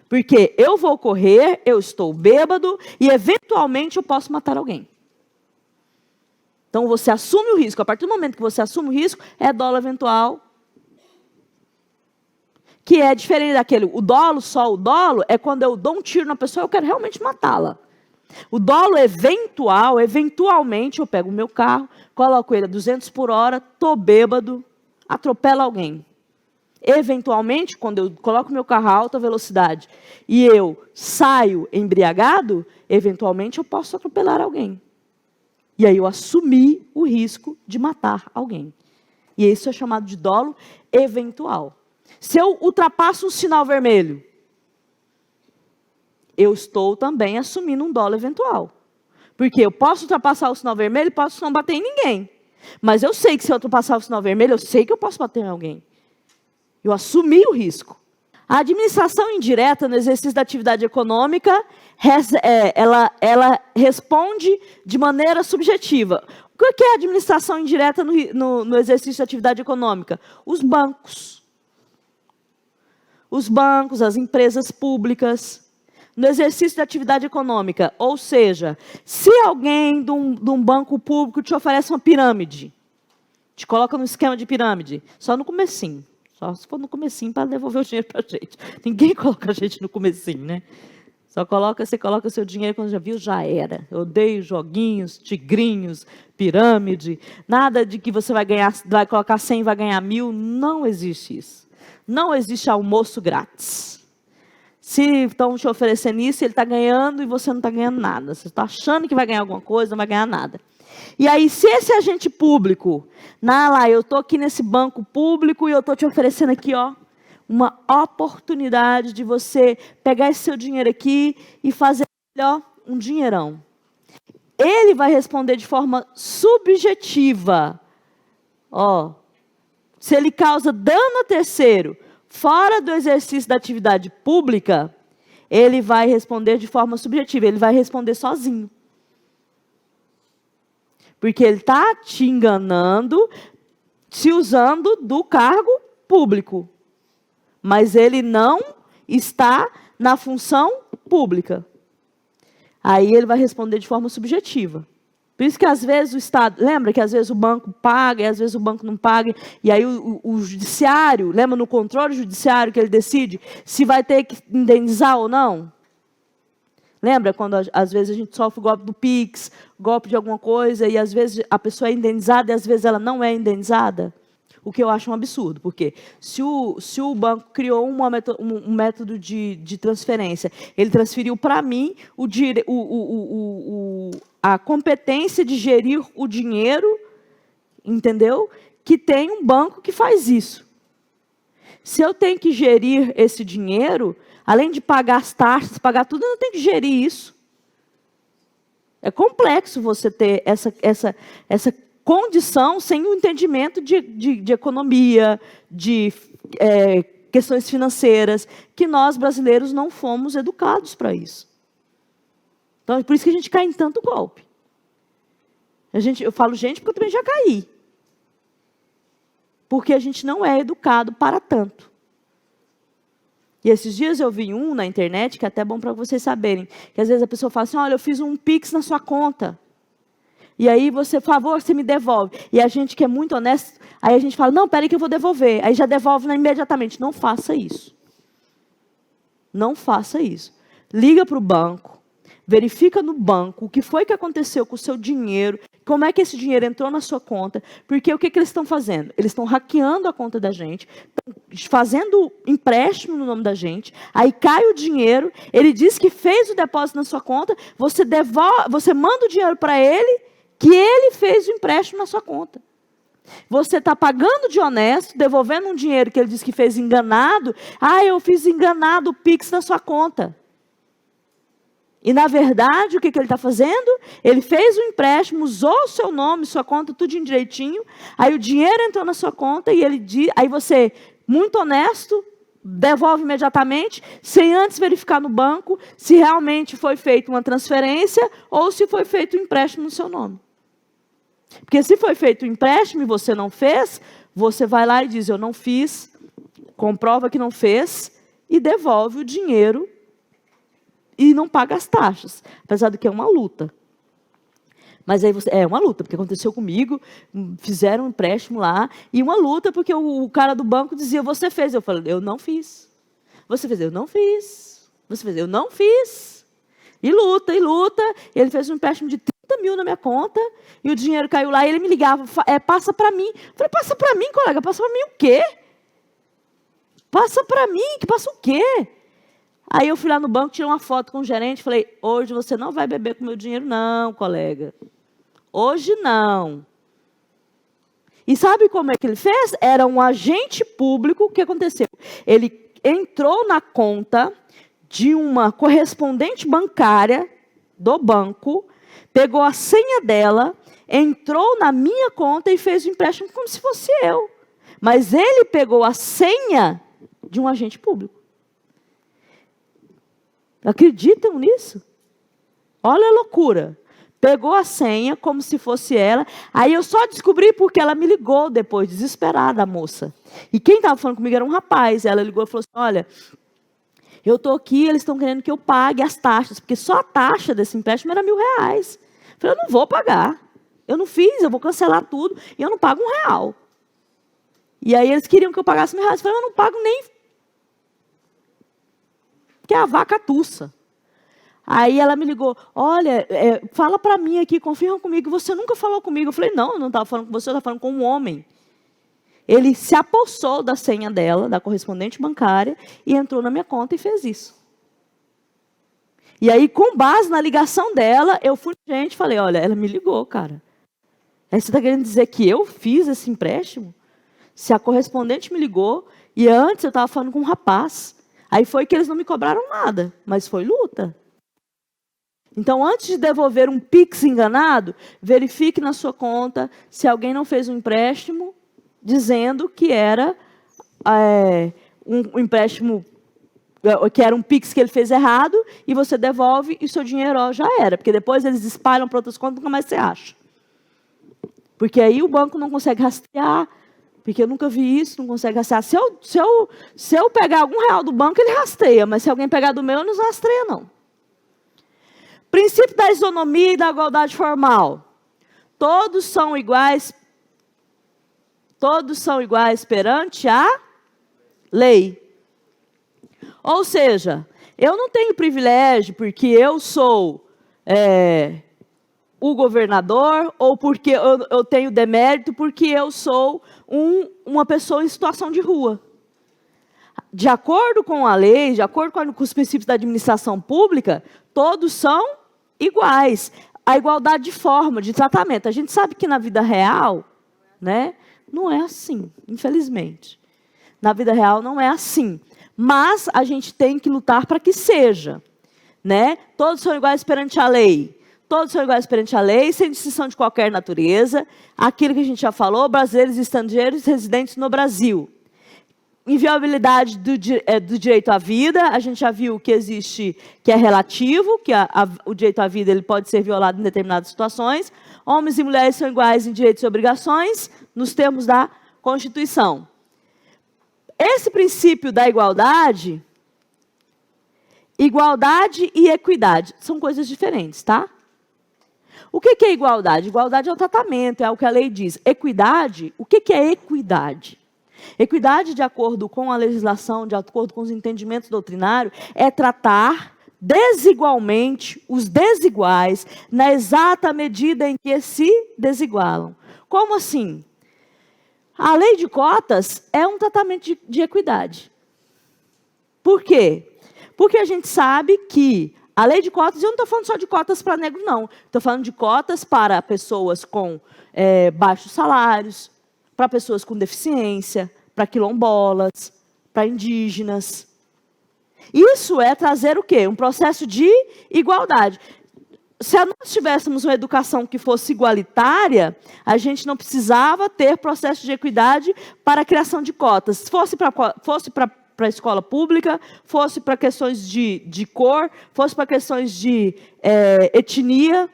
Porque eu vou correr, eu estou bêbado e eventualmente eu posso matar alguém. Então você assume o risco. A partir do momento que você assume o risco, é dolo eventual. Que é diferente daquele. Só o dolo é quando eu dou um tiro na pessoa e eu quero realmente matá-la. O dolo eventual, eventualmente eu pego o meu carro, coloco ele a 200 por hora, estou bêbado, atropelo alguém. Eventualmente, quando eu coloco meu carro a alta velocidade e eu saio embriagado, eventualmente eu posso atropelar alguém. E aí eu assumi o risco de matar alguém. E isso é chamado de dolo eventual. Se eu ultrapasso um sinal vermelho, eu estou também assumindo um dolo eventual. Porque eu posso ultrapassar o sinal vermelho e posso não bater em ninguém. Mas eu sei que se eu ultrapassar o sinal vermelho, eu sei que eu posso bater em alguém. Eu assumi o risco. A administração indireta no exercício da atividade econômica, ela responde de maneira subjetiva. O que é a administração indireta no exercício da atividade econômica? Os bancos. Os bancos, as empresas públicas. No exercício da atividade econômica. Ou seja, se alguém de um banco público te oferece uma pirâmide, te coloca no esquema de pirâmide, só no comecinho. Só se for no comecinho para devolver o dinheiro para a gente. Ninguém coloca a gente no comecinho, né? Você coloca seu dinheiro quando já viu, já era. Eu odeio joguinhos, tigrinhos, pirâmide. Nada de que você vai colocar 100 e vai ganhar 1.000. Não existe isso. Não existe almoço grátis. Se estão te oferecendo isso, ele está ganhando e você não está ganhando nada. Você está achando que vai ganhar alguma coisa, não vai ganhar nada. E aí, se esse agente público, eu estou aqui nesse banco público e eu estou te oferecendo aqui, uma oportunidade de você pegar esse seu dinheiro aqui e fazer, um dinheirão. Ele vai responder de forma subjetiva. Se ele causa dano a terceiro, fora do exercício da atividade pública, ele vai responder de forma subjetiva, ele vai responder sozinho. Porque ele está te enganando, se usando do cargo público. Mas ele não está na função pública. Aí ele vai responder de forma subjetiva. Por isso que às vezes o Estado, lembra que às vezes o banco paga e às vezes o banco não paga, e aí o judiciário, lembra no controle judiciário que ele decide se vai ter que indenizar ou não? Lembra quando às vezes a gente sofre o golpe do Pix, golpe de alguma coisa, e às vezes a pessoa é indenizada e às vezes ela não é indenizada? O que eu acho um absurdo, porque se o banco criou um método de transferência, ele transferiu para mim a competência de gerir o dinheiro, entendeu? Que tem um banco que faz isso. Se eu tenho que gerir esse dinheiro, além de pagar as taxas, pagar tudo, eu não tenho que gerir isso. É complexo você ter essa condição sem o entendimento de economia, de questões financeiras, que nós, brasileiros, não fomos educados para isso. Então, é por isso que a gente cai em tanto golpe. Eu falo gente porque eu também já caí. Porque a gente não é educado para tanto. E esses dias eu vi um na internet, que é até bom para vocês saberem, que às vezes a pessoa fala assim, olha, eu fiz um Pix na sua conta. E aí você, por favor, você me devolve. E a gente que é muito honesto, aí a gente fala, não, peraí que eu vou devolver. Aí já devolve imediatamente. Não faça isso. Não faça isso. Liga para o banco, verifica no banco o que foi que aconteceu com o seu dinheiro, como é que esse dinheiro entrou na sua conta, porque o que eles estão fazendo? Eles estão hackeando a conta da gente, fazendo empréstimo no nome da gente, aí cai o dinheiro, ele diz que fez o depósito na sua conta, você manda o dinheiro para ele, que ele fez o empréstimo na sua conta. Você está pagando de honesto, devolvendo um dinheiro que ele disse que fez enganado, eu fiz enganado o Pix na sua conta. E, na verdade, o que ele está fazendo? Ele fez o empréstimo, usou o seu nome, sua conta, tudo direitinho. Aí o dinheiro entrou na sua conta e aí você, muito honesto, devolve imediatamente, sem antes verificar no banco se realmente foi feita uma transferência ou se foi feito um empréstimo no seu nome. Porque se foi feito um empréstimo e você não fez, você vai lá e diz, eu não fiz, comprova que não fez e devolve o dinheiro e não paga as taxas, apesar de que é uma luta. Mas aí é uma luta, porque aconteceu comigo, fizeram um empréstimo lá, e uma luta porque o cara do banco dizia, você fez. Eu falei, eu não fiz. Você fez, eu não fiz. Você fez, eu não fiz. E luta, e ele fez um empréstimo de 30 mil na minha conta, e o dinheiro caiu lá, e ele me ligava, passa para mim. Eu falei, passa para mim, colega, passa para mim o quê? Passa para mim, que passa o quê? Aí eu fui lá no banco, tirei uma foto com o gerente, falei, hoje você não vai beber com meu dinheiro não, colega. Hoje não. E sabe como é que ele fez? Era um agente público, o que aconteceu? Ele entrou na conta de uma correspondente bancária do banco, pegou a senha dela, entrou na minha conta e fez o empréstimo como se fosse eu. Mas ele pegou a senha de um agente público. Acreditam nisso? Olha a loucura. Pegou a senha como se fosse ela. Aí eu só descobri porque ela me ligou depois, desesperada, a moça. E quem estava falando comigo era um rapaz. Ela ligou e falou assim, olha, eu estou aqui, eles estão querendo que eu pague as taxas, porque só a taxa desse empréstimo era R$1.000. Eu falei, eu não vou pagar. Eu não fiz, eu vou cancelar tudo e eu não pago R$1. E aí eles queriam que eu pagasse R$1.000. Eu falei, eu não pago nem... que é a vaca tussa. Aí ela me ligou, olha, fala para mim aqui, confirma comigo, você nunca falou comigo. Eu falei, não, eu não estava falando com você, eu estava falando com um homem. Ele se apossou da senha dela, da correspondente bancária, e entrou na minha conta e fez isso. E aí, com base na ligação dela, eu fui gente e falei, olha, ela me ligou, cara. Aí você está querendo dizer que eu fiz esse empréstimo? Se a correspondente me ligou, e antes eu estava falando com um rapaz. Aí foi que eles não me cobraram nada, mas foi luta. Então, antes de devolver um Pix enganado, verifique na sua conta se alguém não fez um empréstimo dizendo que era um empréstimo, que era um Pix que ele fez errado, e você devolve e seu dinheiro já era. Porque depois eles espalham para outras contas e nunca mais você acha. Porque aí o banco não consegue rastrear, porque eu nunca vi isso, não consegue rastrear. Se eu pegar algum real do banco, ele rastreia, mas se alguém pegar do meu, não rastreia, não. Princípio da isonomia e da igualdade formal. Todos são iguais perante a lei. Ou seja, eu não tenho privilégio porque eu sou o governador, ou porque eu tenho demérito porque eu sou uma pessoa em situação de rua. De acordo com a lei, de acordo com os princípios da administração pública, todos são iguais. A igualdade de forma, de tratamento. A gente sabe que na vida real, né, não é assim, infelizmente. Na vida real não é assim. Mas a gente tem que lutar para que seja. Né? Todos são iguais perante a lei. todos são iguais perante a lei, sem distinção de qualquer natureza. Aquilo que a gente já falou, brasileiros e estrangeiros residentes no Brasil. Inviolabilidade do direito à vida, a gente já viu que existe, que é relativo, que o direito à vida ele pode ser violado em determinadas situações. Homens e mulheres são iguais em direitos e obrigações, nos termos da Constituição. Esse princípio da igualdade e equidade são coisas diferentes, tá? O que é igualdade? Igualdade é o tratamento, é o que a lei diz. Equidade, o que é equidade? Equidade, de acordo com a legislação, de acordo com os entendimentos doutrinários, é tratar desigualmente os desiguais na exata medida em que se desigualam. Como assim? A lei de cotas é um tratamento de equidade. Por quê? Porque a gente sabe que a lei de cotas, eu não estou falando só de cotas para negro, não. Estou falando de cotas para pessoas com baixos salários, para pessoas com deficiência, para quilombolas, para indígenas. Isso é trazer o quê? Um processo de igualdade. Se nós tivéssemos uma educação que fosse igualitária, a gente não precisava ter processo de equidade para a criação de cotas. Fosse para a escola pública, fosse para questões de cor, fosse para questões de etnia.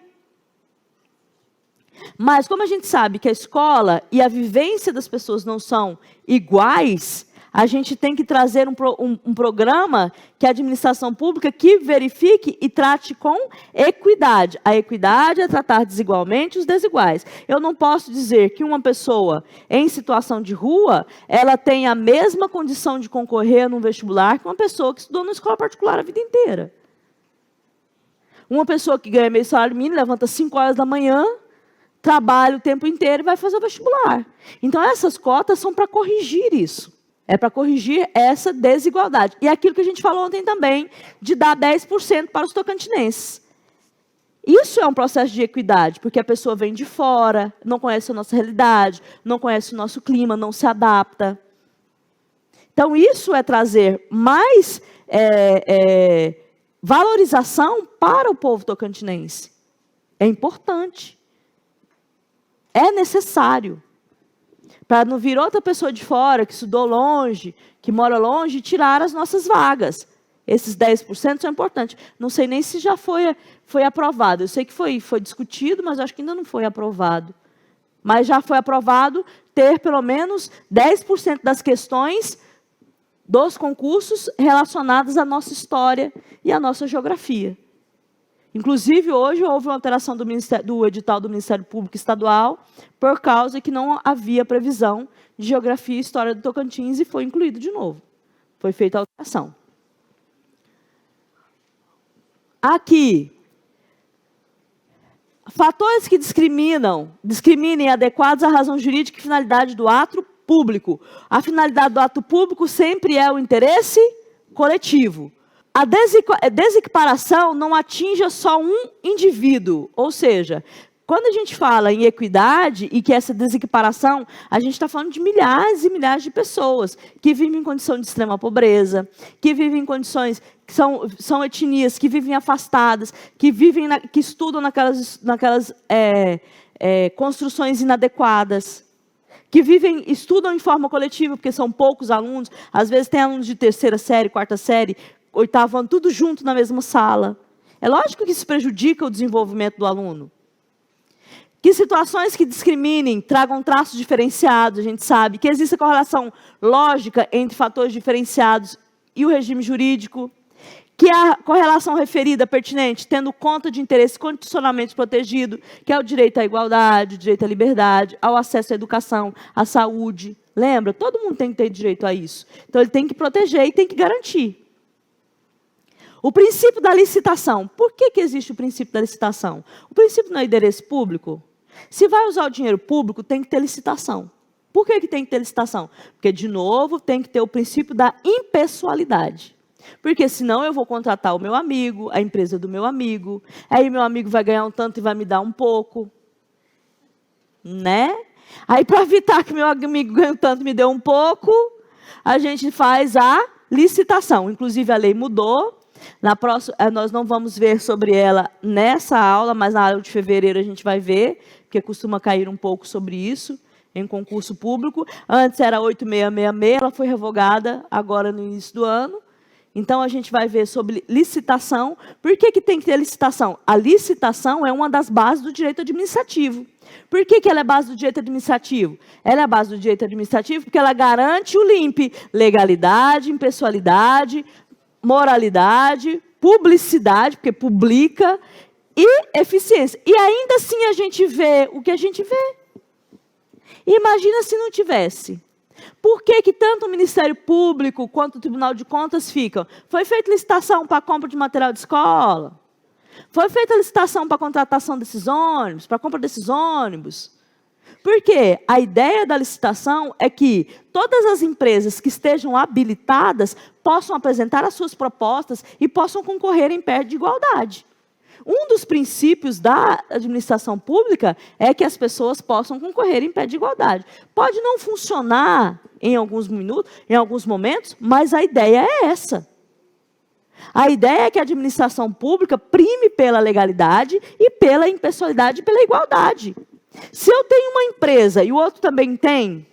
Mas como a gente sabe que a escola e a vivência das pessoas não são iguais, a gente tem que trazer um programa que a administração pública que verifique e trate com equidade. A equidade é tratar desigualmente os desiguais. Eu não posso dizer que uma pessoa em situação de rua, ela tem a mesma condição de concorrer num vestibular que uma pessoa que estudou numa escola particular a vida inteira. Uma pessoa que ganha meio salário mínimo, levanta 5 horas da manhã, trabalha o tempo inteiro e vai fazer o vestibular. Então, essas cotas são para corrigir isso. É para corrigir essa desigualdade. E aquilo que a gente falou ontem também, de dar 10% para os tocantinenses. Isso é um processo de equidade, porque a pessoa vem de fora, não conhece a nossa realidade, não conhece o nosso clima, não se adapta. Então, isso é trazer mais valorização para o povo tocantinense. É importante. É necessário. Para não vir outra pessoa de fora, que estudou longe, que mora longe, e tirar as nossas vagas. Esses 10% são importantes. Não sei nem se já foi aprovado. Eu sei que foi discutido, mas acho que ainda não foi aprovado. Mas já foi aprovado ter pelo menos 10% das questões dos concursos relacionadas à nossa história e à nossa geografia. Inclusive, hoje houve uma alteração do edital do Ministério Público Estadual, por causa que não havia previsão de geografia e história do Tocantins, e foi incluído de novo. Foi feita a alteração. Aqui, fatores que discriminem adequados à razão jurídica e finalidade do ato público. A finalidade do ato público sempre é o interesse coletivo. A desequiparação não atinja só um indivíduo, ou seja, quando a gente fala em equidade e que essa desequiparação, a gente está falando de milhares e milhares de pessoas que vivem em condição de extrema pobreza, que vivem em condições que são etnias, que vivem afastadas, que estudam naquelas construções inadequadas, que estudam em forma coletiva, porque são poucos alunos, às vezes tem alunos de 3ª série, 4ª série, 8º ano, tudo junto na mesma sala. É lógico que isso prejudica o desenvolvimento do aluno. Que situações que discriminem, tragam traços diferenciados, a gente sabe. Que existe correlação lógica entre fatores diferenciados e o regime jurídico. Que a correlação referida pertinente, tendo conta de interesse condicionalmente protegido, que é o direito à igualdade, o direito à liberdade, ao acesso à educação, à saúde. Lembra? Todo mundo tem que ter direito a isso. Então, ele tem que proteger e tem que garantir. O princípio da licitação. Por que existe o princípio da licitação? O princípio não é interesse público? Se vai usar o dinheiro público, tem que ter licitação. Por que tem que ter licitação? Porque, de novo, tem que ter o princípio da impessoalidade. Porque, senão, eu vou contratar o meu amigo, a empresa do meu amigo, aí meu amigo vai ganhar um tanto e vai me dar um pouco. Né? Aí, para evitar que meu amigo ganhe um tanto e me dê um pouco, a gente faz a licitação. Inclusive, a lei mudou. Nós não vamos ver sobre ela nessa aula, mas na aula de fevereiro a gente vai ver, porque costuma cair um pouco sobre isso, em concurso público. Antes era 8666, ela foi revogada agora no início do ano. Então, a gente vai ver sobre licitação. Por que tem que ter licitação? A licitação é uma das bases do direito administrativo. Por que ela é base do direito administrativo? Ela é base do direito administrativo porque ela garante o LIMP, legalidade, impessoalidade, moralidade, publicidade, porque publica, e eficiência. E ainda assim a gente vê o que a gente vê. Imagina se não tivesse. Por que tanto o Ministério Público quanto o Tribunal de Contas ficam? Foi feita licitação para a compra de material de escola? Foi feita licitação para a contratação desses ônibus, para a compra desses ônibus? Porque a ideia da licitação é que todas as empresas que estejam habilitadas possam apresentar as suas propostas e possam concorrer em pé de igualdade. Um dos princípios da administração pública é que as pessoas possam concorrer em pé de igualdade. Pode não funcionar em alguns momentos, mas a ideia é essa. A ideia é que a administração pública prime pela legalidade e pela impessoalidade e pela igualdade. Se eu tenho uma empresa e o outro também tem,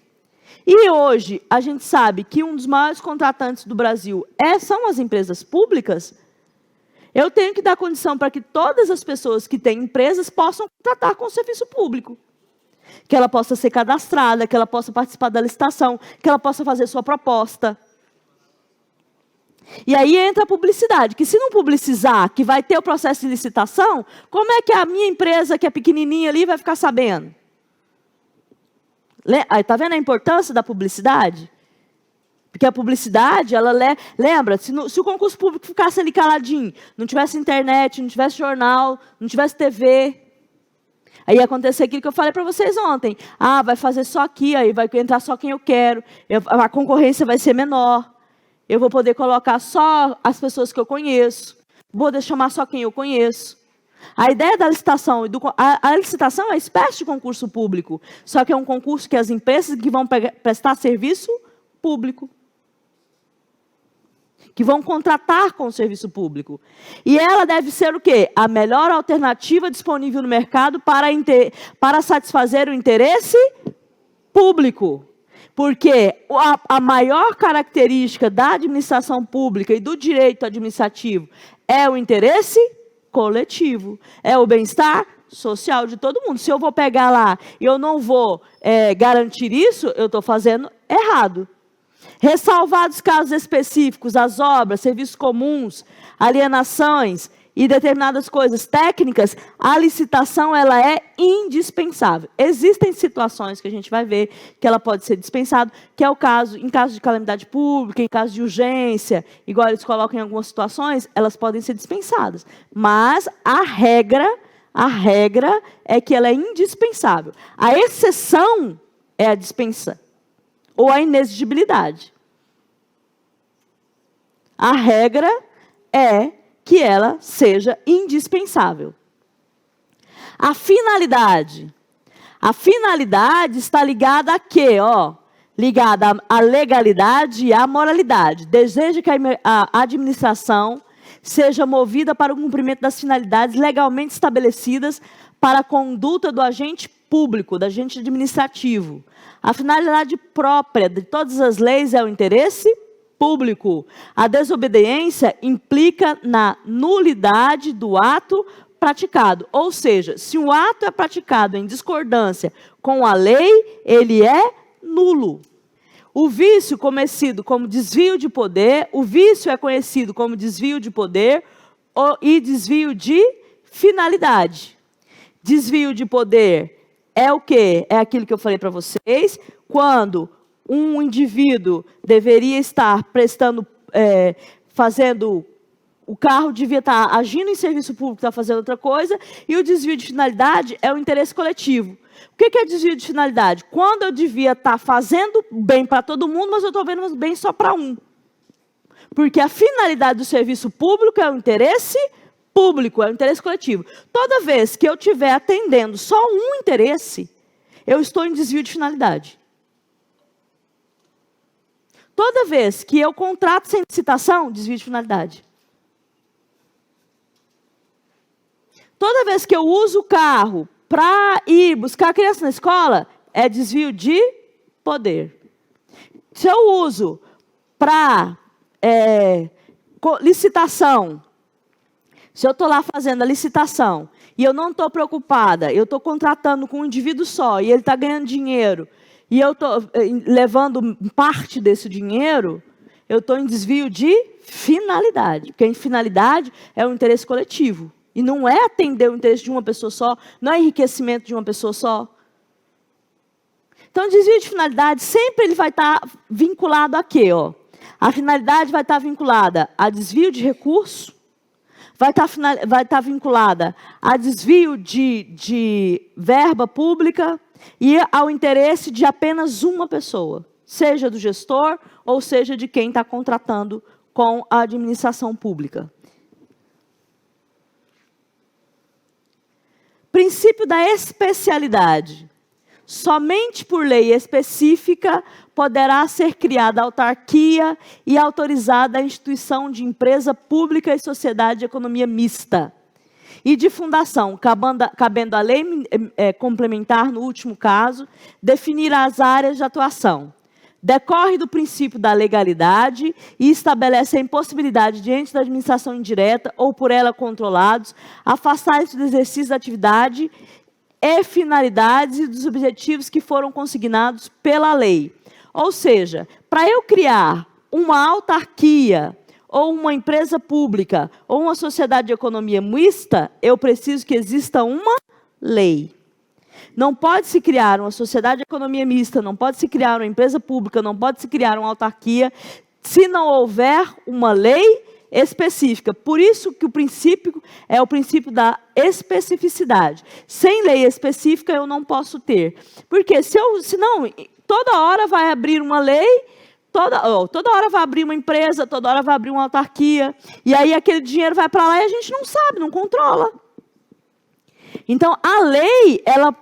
e hoje a gente sabe que um dos maiores contratantes do Brasil são as empresas públicas, eu tenho que dar condição para que todas as pessoas que têm empresas possam contratar com o serviço público. Que ela possa ser cadastrada, que ela possa participar da licitação, que ela possa fazer sua proposta. E aí entra a publicidade, que se não publicizar, que vai ter o processo de licitação, como é que a minha empresa, que é pequenininha ali, vai ficar sabendo? Está vendo a importância da publicidade? Porque a publicidade, ela lembra, se o concurso público ficasse ali caladinho, não tivesse internet, não tivesse jornal, não tivesse TV, aí ia acontecer aquilo que eu falei para vocês ontem. Vai fazer só aqui, aí vai entrar só quem eu quero, a concorrência vai ser menor, eu vou poder colocar só as pessoas que eu conheço, vou poder chamar só quem eu conheço. A ideia da licitação, a licitação é uma espécie de concurso público, só que é um concurso que as empresas que vão prestar serviço público, que vão contratar com o serviço público. E ela deve ser o quê? A melhor alternativa disponível no mercado para satisfazer o interesse público. Porque a maior característica da administração pública e do direito administrativo é o interesse coletivo, é o bem-estar social de todo mundo. Se eu vou pegar lá e eu não vou garantir isso, eu estou fazendo errado. Ressalvados casos específicos, as obras, serviços comuns, alienações e determinadas coisas técnicas, a licitação ela é indispensável. Existem situações que a gente vai ver que ela pode ser dispensada, que é o caso, em caso de calamidade pública, em caso de urgência, igual eles colocam em algumas situações, elas podem ser dispensadas. Mas a regra é que ela é indispensável. A exceção é a dispensa ou a inexigibilidade. A regra é que ela seja indispensável. A finalidade está ligada a quê? Ligada à legalidade e à moralidade. Deseja que a administração seja movida para o cumprimento das finalidades legalmente estabelecidas para a conduta do agente público, do agente administrativo. A finalidade própria de todas as leis é o interesse público. A desobediência implica na nulidade do ato praticado. Ou seja, se o ato é praticado em discordância com a lei, ele é nulo. O vício conhecido como desvio de poder, e desvio de finalidade. Desvio de poder é o quê? É aquilo que eu falei para vocês, quando um indivíduo deveria estar o carro devia estar agindo em serviço público, está fazendo outra coisa, e o desvio de finalidade é o interesse coletivo. O que é desvio de finalidade? Quando eu devia estar fazendo bem para todo mundo, mas eu estou vendo bem só para um. Porque a finalidade do serviço público é o interesse público, é o interesse coletivo. Toda vez que eu estiver atendendo só um interesse, eu estou em desvio de finalidade. Toda vez que eu contrato sem licitação, desvio de finalidade. toda vez que eu uso o carro para ir buscar a criança na escola, é desvio de poder. Se eu uso para licitação, se eu estou lá fazendo a licitação e eu não estou preocupada, eu estou contratando com um indivíduo só e ele está ganhando dinheiro e eu estou levando parte desse dinheiro, eu estou em desvio de finalidade. Porque em finalidade é o interesse coletivo. E não é atender o interesse de uma pessoa só, não é enriquecimento de uma pessoa só. Então, desvio de finalidade sempre ele vai estar vinculado a quê? A finalidade vai estar vinculada a desvio de recurso, vai estar vinculada a desvio de verba pública e ao interesse de apenas uma pessoa, seja do gestor ou seja de quem está contratando com a administração pública. Princípio da especialidade. Somente por lei específica poderá ser criada autarquia e autorizada a instituição de empresa pública e sociedade de economia mista. E de fundação, cabendo à lei complementar, no último caso, definir as áreas de atuação. Decorre do princípio da legalidade e estabelece a impossibilidade de entes da administração indireta ou por ela controlados afastar-se do exercício da atividade e finalidades e dos objetivos que foram consignados pela lei. Ou seja, para eu criar uma autarquia ou uma empresa pública ou uma sociedade de economia mista, eu preciso que exista uma lei. Não pode se criar uma sociedade de economia mista, não pode se criar uma empresa pública, não pode se criar uma autarquia, se não houver uma lei específica. Por isso que o princípio é o princípio da especificidade. Sem lei específica eu não posso ter. Porque senão, toda hora vai abrir uma lei, toda hora vai abrir uma empresa, toda hora vai abrir uma autarquia, e aí aquele dinheiro vai para lá e a gente não sabe, não controla. Então, a lei, ela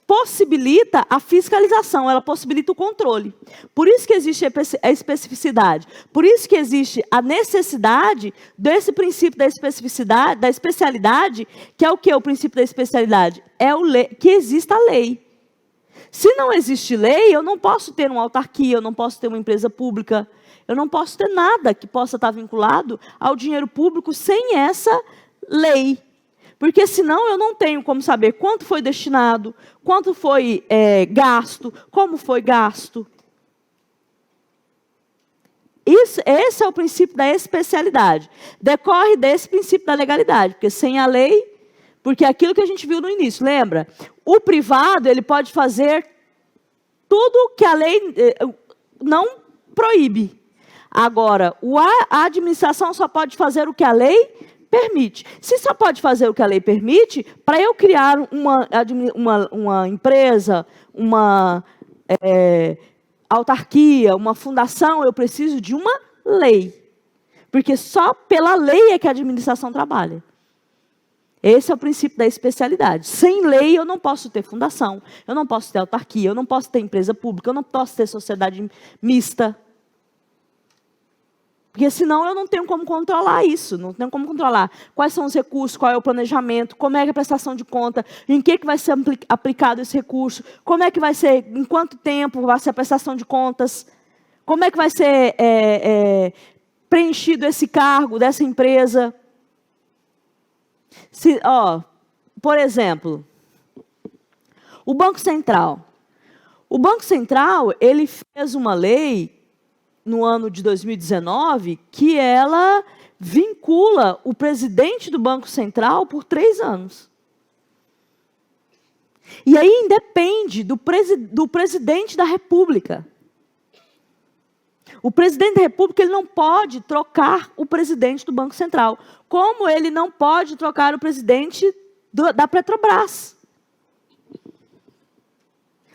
possibilita a fiscalização, ela possibilita o controle. Por isso que existe a especificidade. Por isso que existe a necessidade desse princípio da especificidade, da especialidade, que é o que? O princípio da especialidade? É que exista a lei. Se não existe lei, eu não posso ter uma autarquia, eu não posso ter uma empresa pública, eu não posso ter nada que possa estar vinculado ao dinheiro público sem essa lei. Porque senão eu não tenho como saber quanto foi destinado, quanto foi gasto, como foi gasto. Esse é o princípio da especialidade. Decorre desse princípio da legalidade, porque sem a lei, porque é aquilo que a gente viu no início, lembra? O privado, ele pode fazer tudo que a lei não proíbe. Agora, a administração só pode fazer o que a lei permite. Se só pode fazer o que a lei permite, para eu criar uma empresa, uma autarquia, uma fundação, eu preciso de uma lei. Porque só pela lei é que a administração trabalha. Esse é o princípio da especialidade. Sem lei eu não posso ter fundação, eu não posso ter autarquia, eu não posso ter empresa pública, eu não posso ter sociedade mista. Porque senão eu não tenho como controlar isso, não tenho como controlar quais são os recursos, qual é o planejamento, como é a prestação de conta, em que vai ser aplicado esse recurso, como é que vai ser, em quanto tempo vai ser a prestação de contas, como é que vai ser preenchido esse cargo dessa empresa. Por exemplo, o Banco Central. O Banco Central, ele fez uma lei no ano de 2019, que ela vincula o presidente do Banco Central por 3 anos. E aí independe do presidente da República. O presidente da República ele não pode trocar o presidente do Banco Central, como ele não pode trocar o presidente da Petrobras.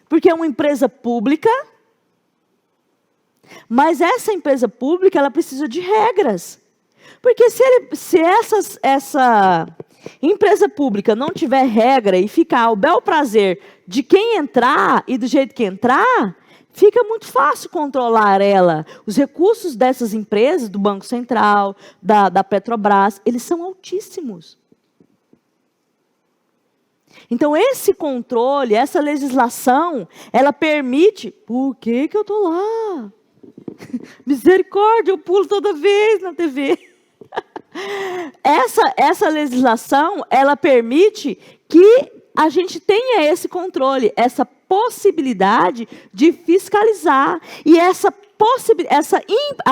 Porque é uma empresa pública. Mas essa empresa pública, ela precisa de regras. Porque se essa empresa pública não tiver regra e ficar ao bel prazer de quem entrar e do jeito que entrar, fica muito fácil controlar ela. Os recursos dessas empresas, do Banco Central, da Petrobras, eles são altíssimos. Então, esse controle, essa legislação, ela permite... Por que que eu estou lá? Misericórdia, eu pulo toda vez na TV. Essa legislação, ela permite que a gente tenha esse controle, essa possibilidade de fiscalizar. E a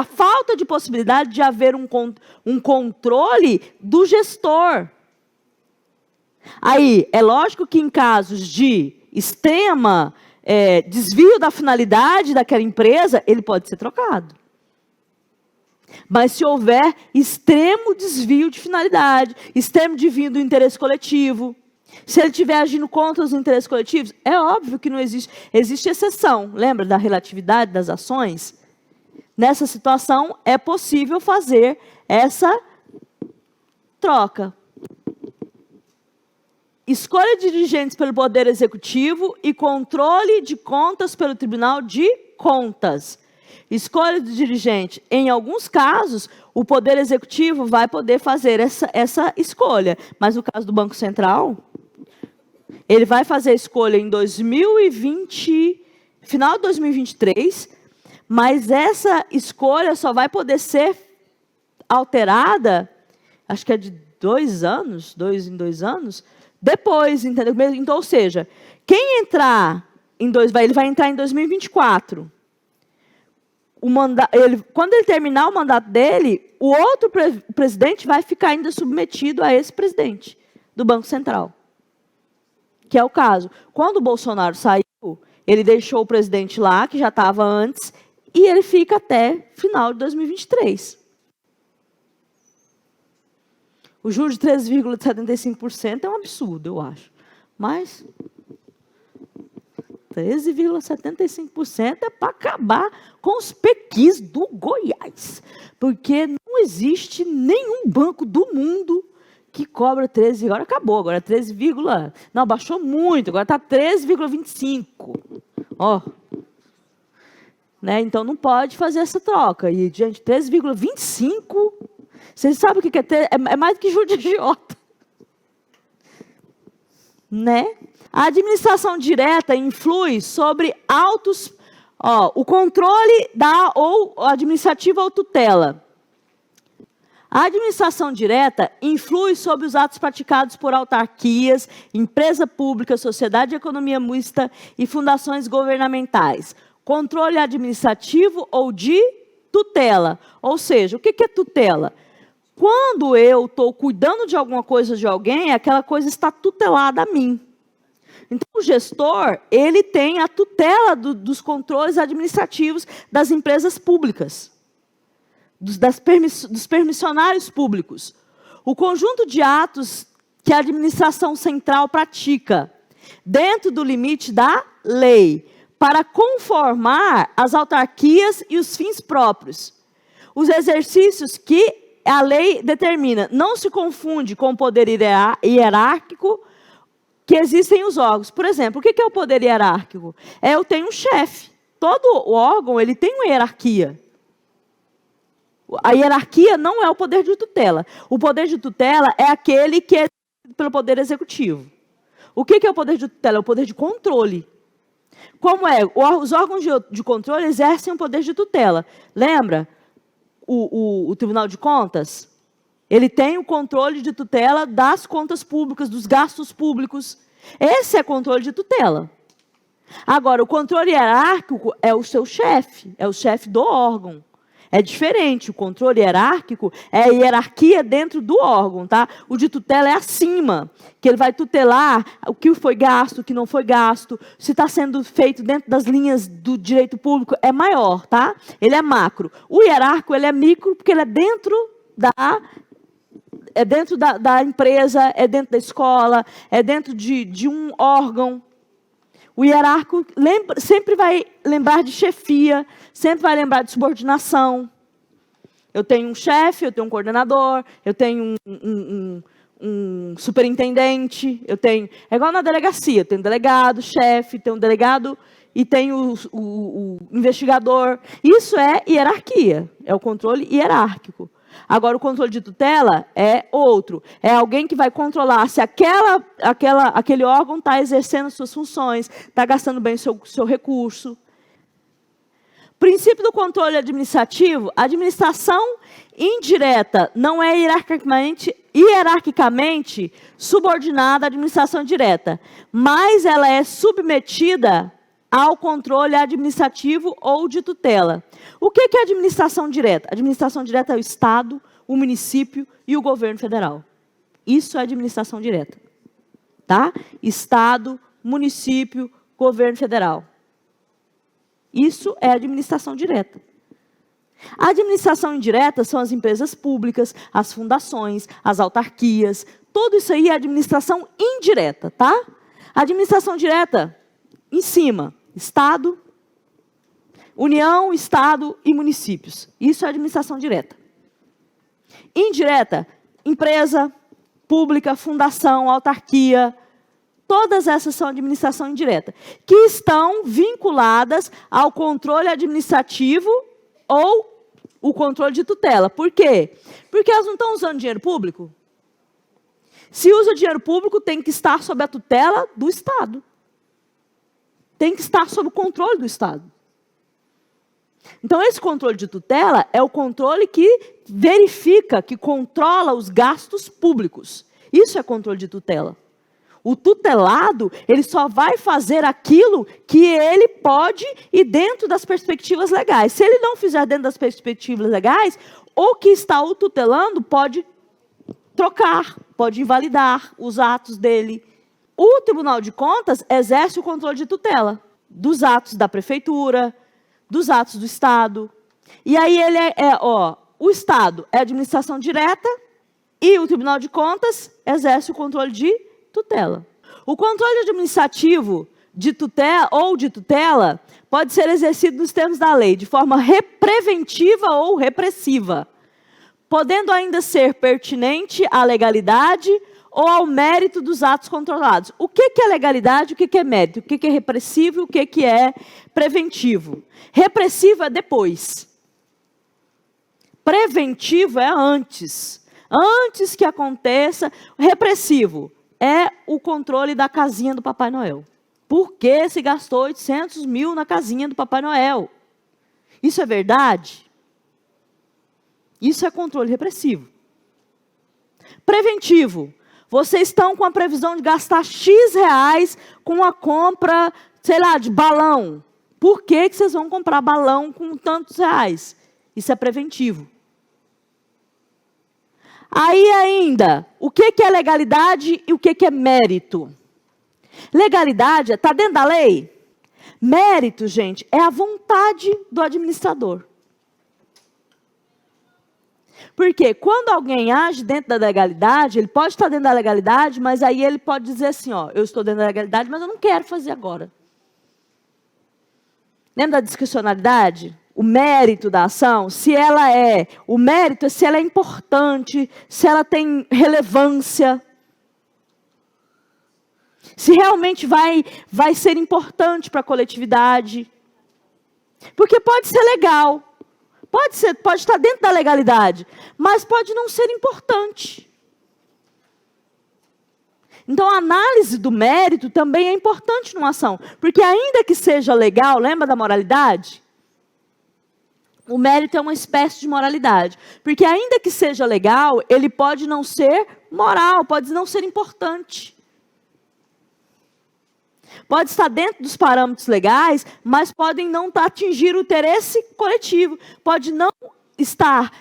falta de possibilidade de haver um controle do gestor. Aí, é lógico que em casos de extrema desvio da finalidade daquela empresa, ele pode ser trocado. Mas se houver extremo desvio de finalidade, extremo desvio do interesse coletivo, se ele estiver agindo contra os interesses coletivos, é óbvio que não existe exceção. Lembra da relatividade das ações? Nessa situação, é possível fazer essa troca. Escolha de dirigentes pelo Poder Executivo e controle de contas pelo Tribunal de Contas. Escolha de dirigente. Em alguns casos, o Poder Executivo vai poder fazer essa escolha. Mas no caso do Banco Central, ele vai fazer a escolha em 2020, final de 2023, mas essa escolha só vai poder ser alterada, acho que é de 2 anos, 2 em 2 anos, depois, entendeu? Então, ou seja, quem entrar ele vai entrar em 2024. Quando ele terminar o mandato dele, o outro presidente vai ficar ainda submetido a esse presidente do Banco Central. Que é o caso. Quando o Bolsonaro saiu, ele deixou o presidente lá, que já estava antes, e ele fica até final de 2023. O juro de 13,75% é um absurdo, eu acho. Mas 13,75% é para acabar com os pequis do Goiás. Porque não existe nenhum banco do mundo que cobra 13, agora acabou, agora 13, não, baixou muito, agora está 13,25. Ó. Né? Então não pode fazer essa troca. E, gente, 13,25, vocês sabem o que é ter? É mais do que juros de agiota. Né? A administração direta influi sobre o controle ou administrativo ou tutela. A administração direta influi sobre os atos praticados por autarquias, empresa pública, sociedade de economia mista e fundações governamentais. Controle administrativo ou de tutela. Ou seja, o que é tutela? Quando eu estou cuidando de alguma coisa de alguém, aquela coisa está tutelada a mim. Então, o gestor, ele tem a tutela dos controles administrativos das empresas públicas. Dos permissionários públicos. O conjunto de atos que a administração central pratica, dentro do limite da lei, para conformar as autarquias e os fins próprios. Os exercícios que a lei determina. Não se confunde com o poder hierárquico que existem os órgãos. Por exemplo, o que é o poder hierárquico? Eu tenho um chefe. Todo órgão ele tem uma hierarquia. A hierarquia não é o poder de tutela. O poder de tutela é aquele que é pelo poder executivo. O que é o poder de tutela? É o poder de controle. Como é? Os órgãos de controle exercem o poder de tutela. Lembra? O Tribunal de Contas, ele tem o controle de tutela das contas públicas, dos gastos públicos. Esse é controle de tutela. Agora, o controle hierárquico é o seu chefe, é o chefe do órgão. É diferente, o controle hierárquico é a hierarquia dentro do órgão, tá? O de tutela é acima, que ele vai tutelar o que foi gasto, o que não foi gasto, se está sendo feito dentro das linhas do direito público, é maior, tá? Ele é macro. O hierárquico, ele é micro, porque ele é dentro da empresa, é dentro da escola, é dentro de um órgão. O hierárquico sempre vai lembrar de chefia, sempre vai lembrar de subordinação. Eu tenho um chefe, eu tenho um coordenador, eu tenho um superintendente, é igual na delegacia, eu tenho um delegado, chefe, tenho um delegado e tenho o investigador. Isso é hierarquia, é o controle hierárquico. Agora, o controle de tutela é outro. É alguém que vai controlar se aquele órgão está exercendo suas funções, está gastando bem o seu recurso. Princípio do controle administrativo: a administração indireta não é hierarquicamente subordinada à administração direta, mas ela é submetida ao controle administrativo ou de tutela. O que é administração direta? A administração direta é o Estado, o município e o governo federal. Isso é administração direta. Tá? Estado, município, governo federal. Isso é administração direta. A administração indireta são as empresas públicas, as fundações, as autarquias. Tudo isso aí é administração indireta, tá? A administração direta, em cima, Estado, União, Estado e municípios. Isso é administração direta. Indireta, empresa pública, fundação, autarquia. Todas essas são administração indireta, que estão vinculadas ao controle administrativo ou o controle de tutela. Por quê? Porque elas não estão usando dinheiro público. Se usa dinheiro público, tem que estar sob a tutela do Estado. Tem que estar sob o controle do Estado. Então, esse controle de tutela é o controle que verifica, que controla os gastos públicos. Isso é controle de tutela. O tutelado, ele só vai fazer aquilo que ele pode e dentro das perspectivas legais. Se ele não fizer dentro das perspectivas legais, o que está o tutelando pode trocar, pode invalidar os atos dele. O Tribunal de Contas exerce o controle de tutela dos atos da prefeitura, dos atos do Estado. E aí ele o Estado é administração direta e o Tribunal de Contas exerce o controle de tutela. O controle administrativo de tutela ou de tutela pode ser exercido nos termos da lei de forma preventiva ou repressiva, podendo ainda ser pertinente à legalidade ou ao mérito dos atos controlados. O que é legalidade, o que é mérito, o que é repressivo e o que é preventivo? Repressivo é depois. Preventivo é antes. Antes que aconteça. Repressivo é o controle da casinha do Papai Noel. Por que se gastou 800 mil na casinha do Papai Noel? Isso é verdade? Isso é controle repressivo. Preventivo. Vocês estão com a previsão de gastar X reais com a compra, sei lá, de balão. Por que vocês vão comprar balão com tantos reais? Isso é preventivo. Aí ainda, o que é legalidade e o que é mérito? Legalidade está dentro da lei. Mérito, gente, é a vontade do administrador. Porque quando alguém age dentro da legalidade, ele pode estar dentro da legalidade, mas aí ele pode dizer assim, eu estou dentro da legalidade, mas eu não quero fazer agora. Lembra da discricionalidade? O mérito da ação, o mérito é se ela é importante, se ela tem relevância, se realmente vai ser importante para a coletividade. Porque pode ser legal, pode estar dentro da legalidade, mas pode não ser importante. Então, a análise do mérito também é importante numa ação, porque ainda que seja legal, lembra da moralidade? O mérito é uma espécie de moralidade. Porque ainda que seja legal, ele pode não ser moral, pode não ser importante. Pode estar dentro dos parâmetros legais, mas podem não atingir o interesse coletivo. Pode não estar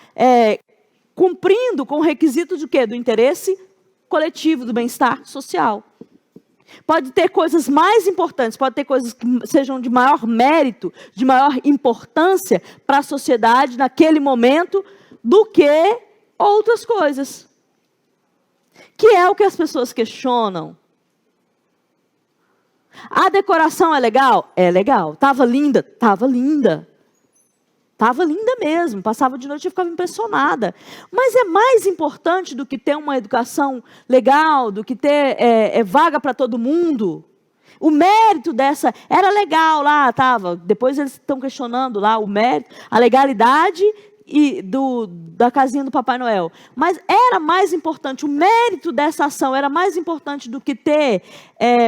cumprindo com o requisito de quê? Do interesse coletivo, do bem-estar social. Pode ter coisas mais importantes, pode ter coisas que sejam de maior mérito, de maior importância para a sociedade naquele momento, do que outras coisas. Que é o que as pessoas questionam. A decoração é legal? É legal. Estava linda? Estava linda. Estava linda mesmo, passava de noite e ficava impressionada. Mas é mais importante do que ter uma educação legal, do que ter vaga para todo mundo. O mérito dessa era legal lá, estava. Depois eles estão questionando lá o mérito, a legalidade da casinha do Papai Noel. Mas era mais importante, o mérito dessa ação era mais importante do que ter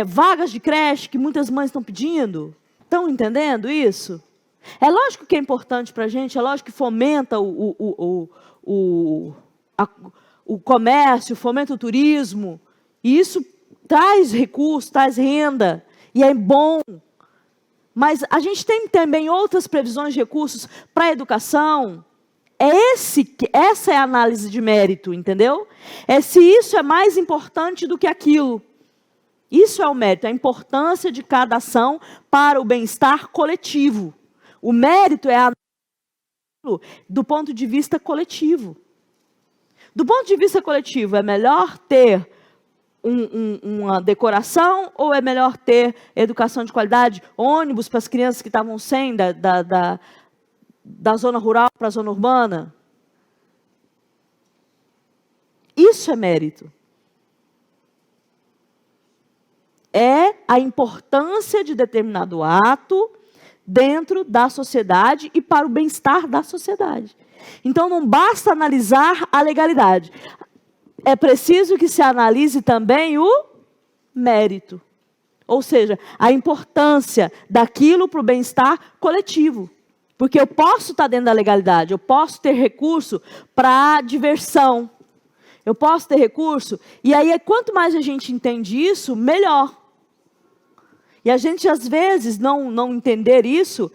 vagas de creche que muitas mães estão pedindo? Estão entendendo isso? É lógico que é importante para a gente, é lógico que fomenta o comércio, fomenta o turismo, e isso traz recurso, traz renda, e é bom. Mas a gente tem também outras previsões de recursos para a educação. Essa é a análise de mérito, entendeu? É se isso é mais importante do que aquilo. Isso é o mérito, a importância de cada ação para o bem-estar coletivo. O mérito é a do ponto de vista coletivo. Do ponto de vista coletivo, é melhor ter uma decoração ou é melhor ter educação de qualidade, ônibus para as crianças que estavam sem da zona rural para a zona urbana? Isso é mérito. É a importância de determinado ato dentro da sociedade e para o bem-estar da sociedade. Então, não basta analisar a legalidade. É preciso que se analise também o mérito. Ou seja, a importância daquilo para o bem-estar coletivo. Porque eu posso estar dentro da legalidade, eu posso ter recurso para diversão. Eu posso ter recurso, e aí quanto mais a gente entende isso, melhor. E a gente, às vezes, não entender isso,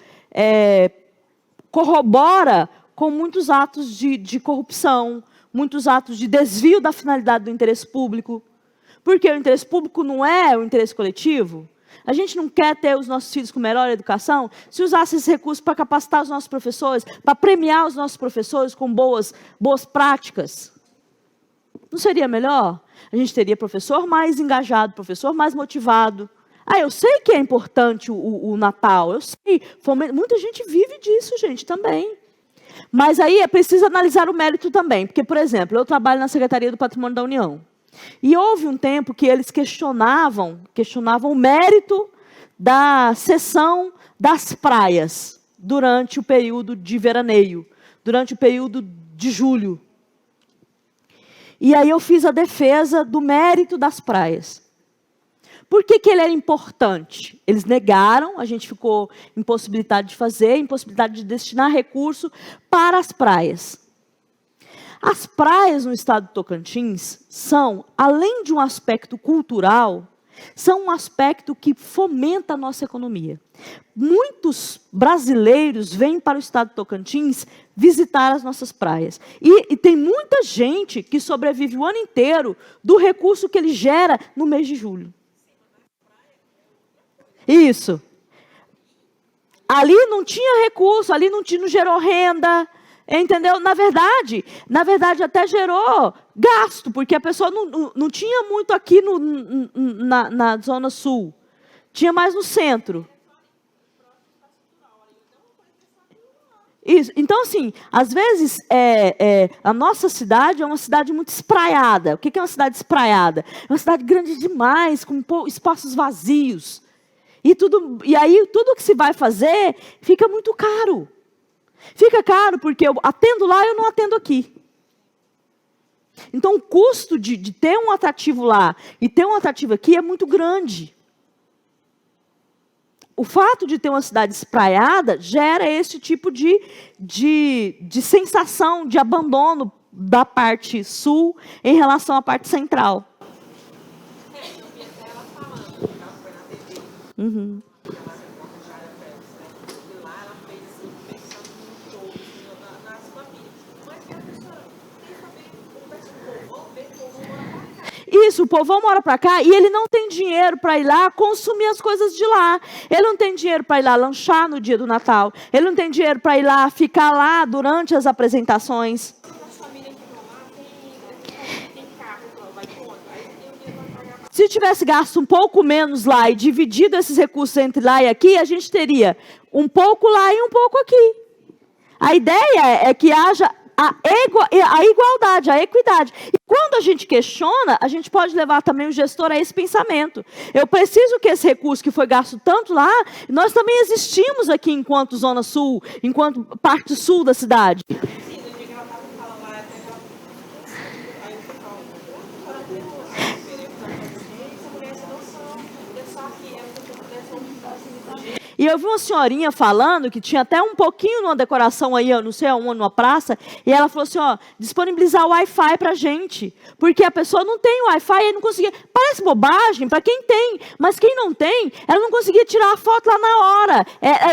corrobora com muitos atos de corrupção, muitos atos de desvio da finalidade do interesse público. Porque o interesse público não é o interesse coletivo. A gente não quer ter os nossos filhos com melhor educação? Se usasse esse recurso para capacitar os nossos professores, para premiar os nossos professores com boas práticas, não seria melhor? A gente teria professor mais engajado, professor mais motivado. Eu sei que é importante o Natal, eu sei. Muita gente vive disso, gente, também. Mas aí é preciso analisar o mérito também. Porque, por exemplo, eu trabalho na Secretaria do Patrimônio da União. E houve um tempo que eles questionavam o mérito da cessão das praias durante o período de veraneio, durante o período de julho. E aí eu fiz a defesa do mérito das praias. Por que ele era importante? Eles negaram, a gente ficou impossibilitado de fazer, impossibilidade de destinar recurso para as praias. As praias no estado do Tocantins são, além de um aspecto cultural, são um aspecto que fomenta a nossa economia. Muitos brasileiros vêm para o estado do Tocantins visitar as nossas praias. E tem muita gente que sobrevive o ano inteiro do recurso que ele gera no mês de julho. Isso. Ali não tinha recurso, ali não gerou renda, entendeu? Na verdade até gerou gasto, porque a pessoa não tinha muito aqui na zona sul, tinha mais no centro. Isso. Então, assim, às vezes, a nossa cidade é uma cidade muito espraiada. O que é uma cidade espraiada? É uma cidade grande demais, com espaços vazios. E aí, tudo que se vai fazer fica muito caro. Fica caro porque eu atendo lá e eu não atendo aqui. Então, o custo de ter um atrativo lá e ter um atrativo aqui é muito grande. O fato de ter uma cidade espraiada gera esse tipo de sensação de abandono da parte sul em relação à parte central. Eu vi até ela falando, ela foi na TV. Uhum. Ela e lá ela fez assim, pensando em todos, nas famílias. Mas a professora tem que saber, conversa com o povão, ver que o povão mora pra cá. Isso, o povão mora para cá e ele não tem dinheiro para ir lá consumir as coisas de lá. Ele não tem dinheiro para ir lá lanchar no dia do Natal. Ele não tem dinheiro para ir lá ficar lá durante as apresentações. As famílias que vão lá tem carro, vai conta. Aí tem o dinheiro para pagar. Se tivesse gasto um pouco menos lá e dividido esses recursos entre lá e aqui, a gente teria um pouco lá e um pouco aqui. A ideia é que haja a igualdade, a equidade. E quando a gente questiona, a gente pode levar também o gestor a esse pensamento. Eu preciso que esse recurso que foi gasto tanto lá, nós também existimos aqui enquanto Zona Sul, enquanto parte sul da cidade. Precisa, E eu vi uma senhorinha falando, que tinha até um pouquinho numa decoração aí, eu não sei aonde, numa praça, e ela falou assim, ó, disponibilizar o Wi-Fi pra gente, porque a pessoa não tem Wi-Fi e não conseguia. Parece bobagem para quem tem, mas quem não tem, ela não conseguia tirar a foto lá na hora,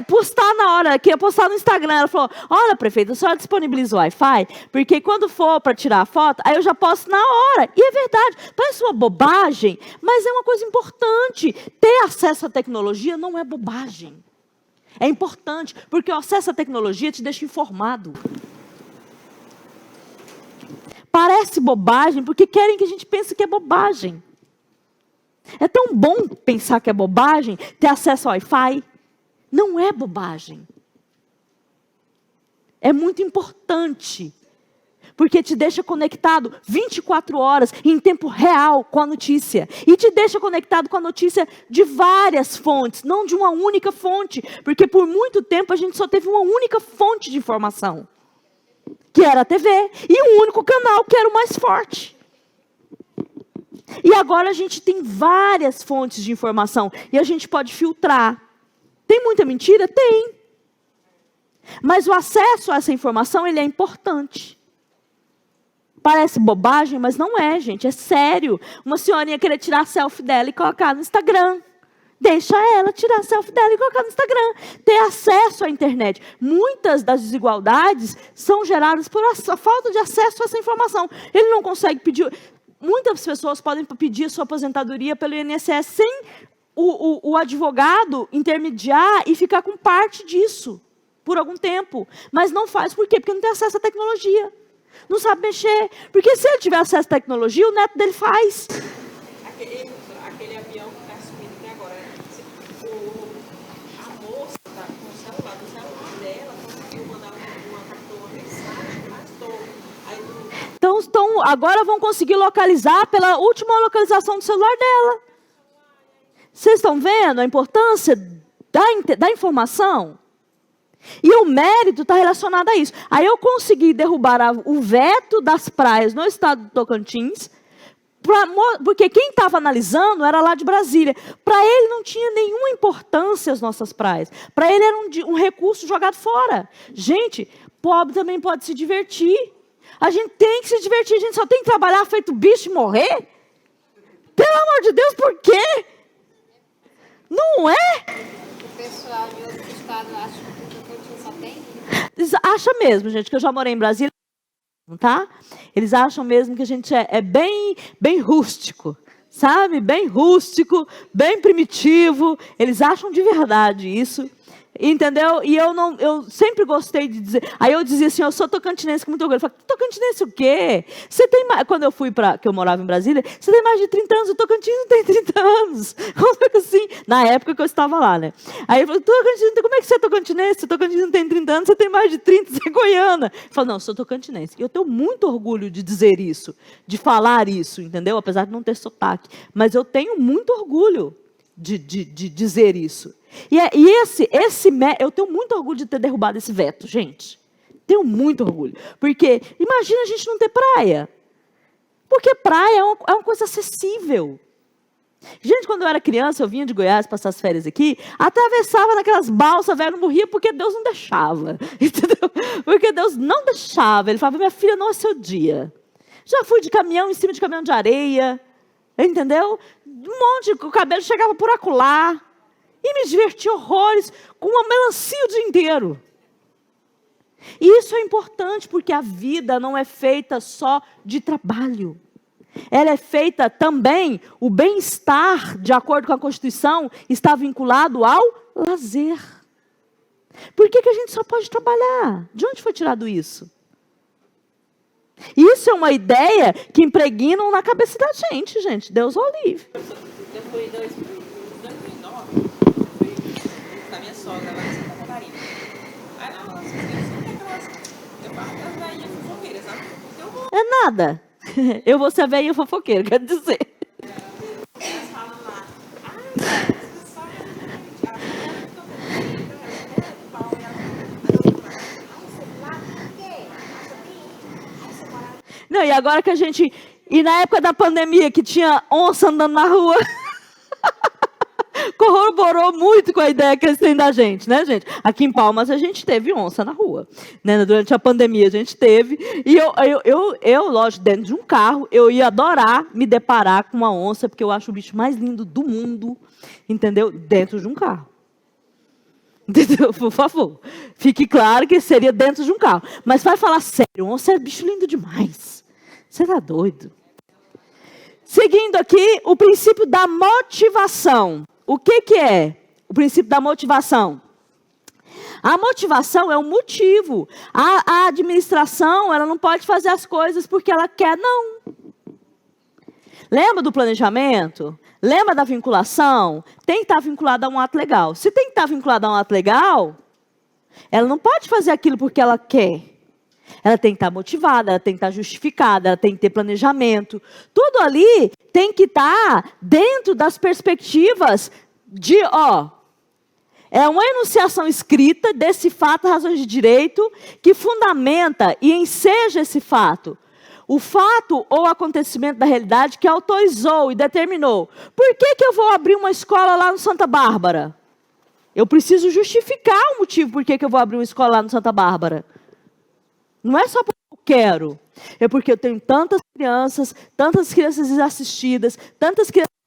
postar na hora, queria postar no Instagram. Ela falou, olha, prefeita, a senhora disponibiliza o Wi-Fi, porque quando for para tirar a foto, aí eu já posto na hora. E é verdade, parece uma bobagem, mas é uma coisa importante. Ter acesso à tecnologia não é bobagem. É importante, porque o acesso à tecnologia te deixa informado. Parece bobagem, porque querem que a gente pense que é bobagem. É tão bom pensar que é bobagem, ter acesso ao Wi-Fi. Não é bobagem. É muito importante. Porque te deixa conectado 24 horas, em tempo real, com a notícia. E te deixa conectado com a notícia de várias fontes, não de uma única fonte. Porque por muito tempo a gente só teve uma única fonte de informação, que era a TV. E um único canal, que era o mais forte. E agora a gente tem várias fontes de informação. E a gente pode filtrar. Tem muita mentira? Tem. Mas o acesso a essa informação, ele é importante. Parece bobagem, mas não é, gente. É sério. Uma senhorinha querer tirar a selfie dela e colocar no Instagram. Deixa ela tirar a selfie dela e colocar no Instagram. Ter acesso à internet. Muitas das desigualdades são geradas por a falta de acesso a essa informação. Ele não consegue pedir. Muitas pessoas podem pedir sua aposentadoria pelo INSS sem o advogado intermediar e ficar com parte disso por algum tempo. Mas não faz por quê? Porque não tem acesso à tecnologia. Não sabe mexer. Porque se ele tiver acesso à tecnologia, o neto dele faz. Aquele avião que está subindo aqui agora, a moça está com o celular, do celular dela, conseguiu mandar uma mensagem, mas Então, agora vão conseguir localizar pela última localização do celular dela. Vocês estão vendo a importância da informação? E o mérito está relacionado a isso. Aí eu consegui derrubar o veto das praias no estado do Tocantins, porque quem estava analisando era lá de Brasília. Para ele não tinha nenhuma importância as nossas praias. Para ele era um recurso jogado fora. Gente, pobre também pode se divertir. A gente tem que se divertir. A gente só tem que trabalhar feito bicho e morrer? Pelo amor de Deus, por quê? Não é? O pessoal de outro estado acha que o Tocantins só tem? Acha mesmo, gente, que eu já morei em Brasília, tá? Eles acham mesmo que a gente é bem rústico, sabe? Bem rústico, bem primitivo. Eles acham de verdade isso. Entendeu? E eu sempre gostei de dizer. Aí eu dizia assim, eu sou tocantinense com muito orgulho. Eu falei, tocantinense o quê? Você tem mais, quando eu que eu morava em Brasília, você tem mais de 30 anos, o Tocantins não tem 30 anos. Assim, na época que eu estava lá, né? Aí eu falei, como é que você é tocantinense? O Tocantins não tem 30 anos, você tem mais de 30, você é goiana. Eu falei, não, eu sou tocantinense. E eu tenho muito orgulho de dizer isso, de falar isso, entendeu? Apesar de não ter sotaque. Mas eu tenho muito orgulho de dizer isso. Eu tenho muito orgulho de ter derrubado esse veto, gente. Tenho muito orgulho. Porque, imagina a gente não ter praia. Porque praia é uma coisa acessível. Gente, quando eu era criança, eu vinha de Goiás passar as férias aqui, atravessava naquelas balsas, velho, não morria porque Deus não deixava. Entendeu? Porque Deus não deixava. Ele falava, minha filha, não é seu dia. Já fui de caminhão, em cima de caminhão de areia. Entendeu? O cabelo chegava por acolá. E me diverti horrores com uma melancia o dia inteiro. E isso é importante porque a vida não é feita só de trabalho. Ela é feita também, o bem-estar, de acordo com a Constituição, está vinculado ao lazer. Por que a gente só pode trabalhar? De onde foi tirado isso? Isso é uma ideia que impregnam na cabeça da gente. Deus o livre. eu fui em 2009, da minha sogra, lá em Santa Catarina. Aí não, nossa, eu falo das velhinhas fofoqueiras, sabe? É nada. Eu vou ser a velhinha fofoqueira, quero dizer. Elas falam lá, essa sogra não, e agora que a gente... E na época da pandemia, que tinha onça andando na rua... corroborou muito com a ideia que eles têm da gente, né, gente? Aqui em Palmas a gente teve onça na rua, né? Durante a pandemia a gente teve, e lógico, dentro de um carro, eu ia adorar me deparar com uma onça, porque eu acho o bicho mais lindo do mundo, entendeu? Dentro de um carro. Entendeu? Por favor, fique claro que seria dentro de um carro. Mas vai falar sério, onça é bicho lindo demais. Você está doido? Seguindo aqui, o princípio da motivação. O que é o princípio da motivação? A motivação é um motivo. A administração, ela não pode fazer as coisas porque ela quer, não. Lembra do planejamento? Lembra da vinculação? Tem que estar vinculada a um ato legal. Se tem que estar vinculada a um ato legal, ela não pode fazer aquilo porque ela quer. Ela tem que estar motivada, ela tem que estar justificada, ela tem que ter planejamento. Tudo ali tem que estar dentro das perspectivas de, é uma enunciação escrita desse fato, razões de direito, que fundamenta e enseja esse fato. O fato ou acontecimento da realidade que autorizou e determinou. Por que eu vou abrir uma escola lá no Santa Bárbara? Eu preciso justificar o motivo por que eu vou abrir uma escola lá no Santa Bárbara. Não é só porque eu quero. É porque eu tenho tantas crianças desassistidas,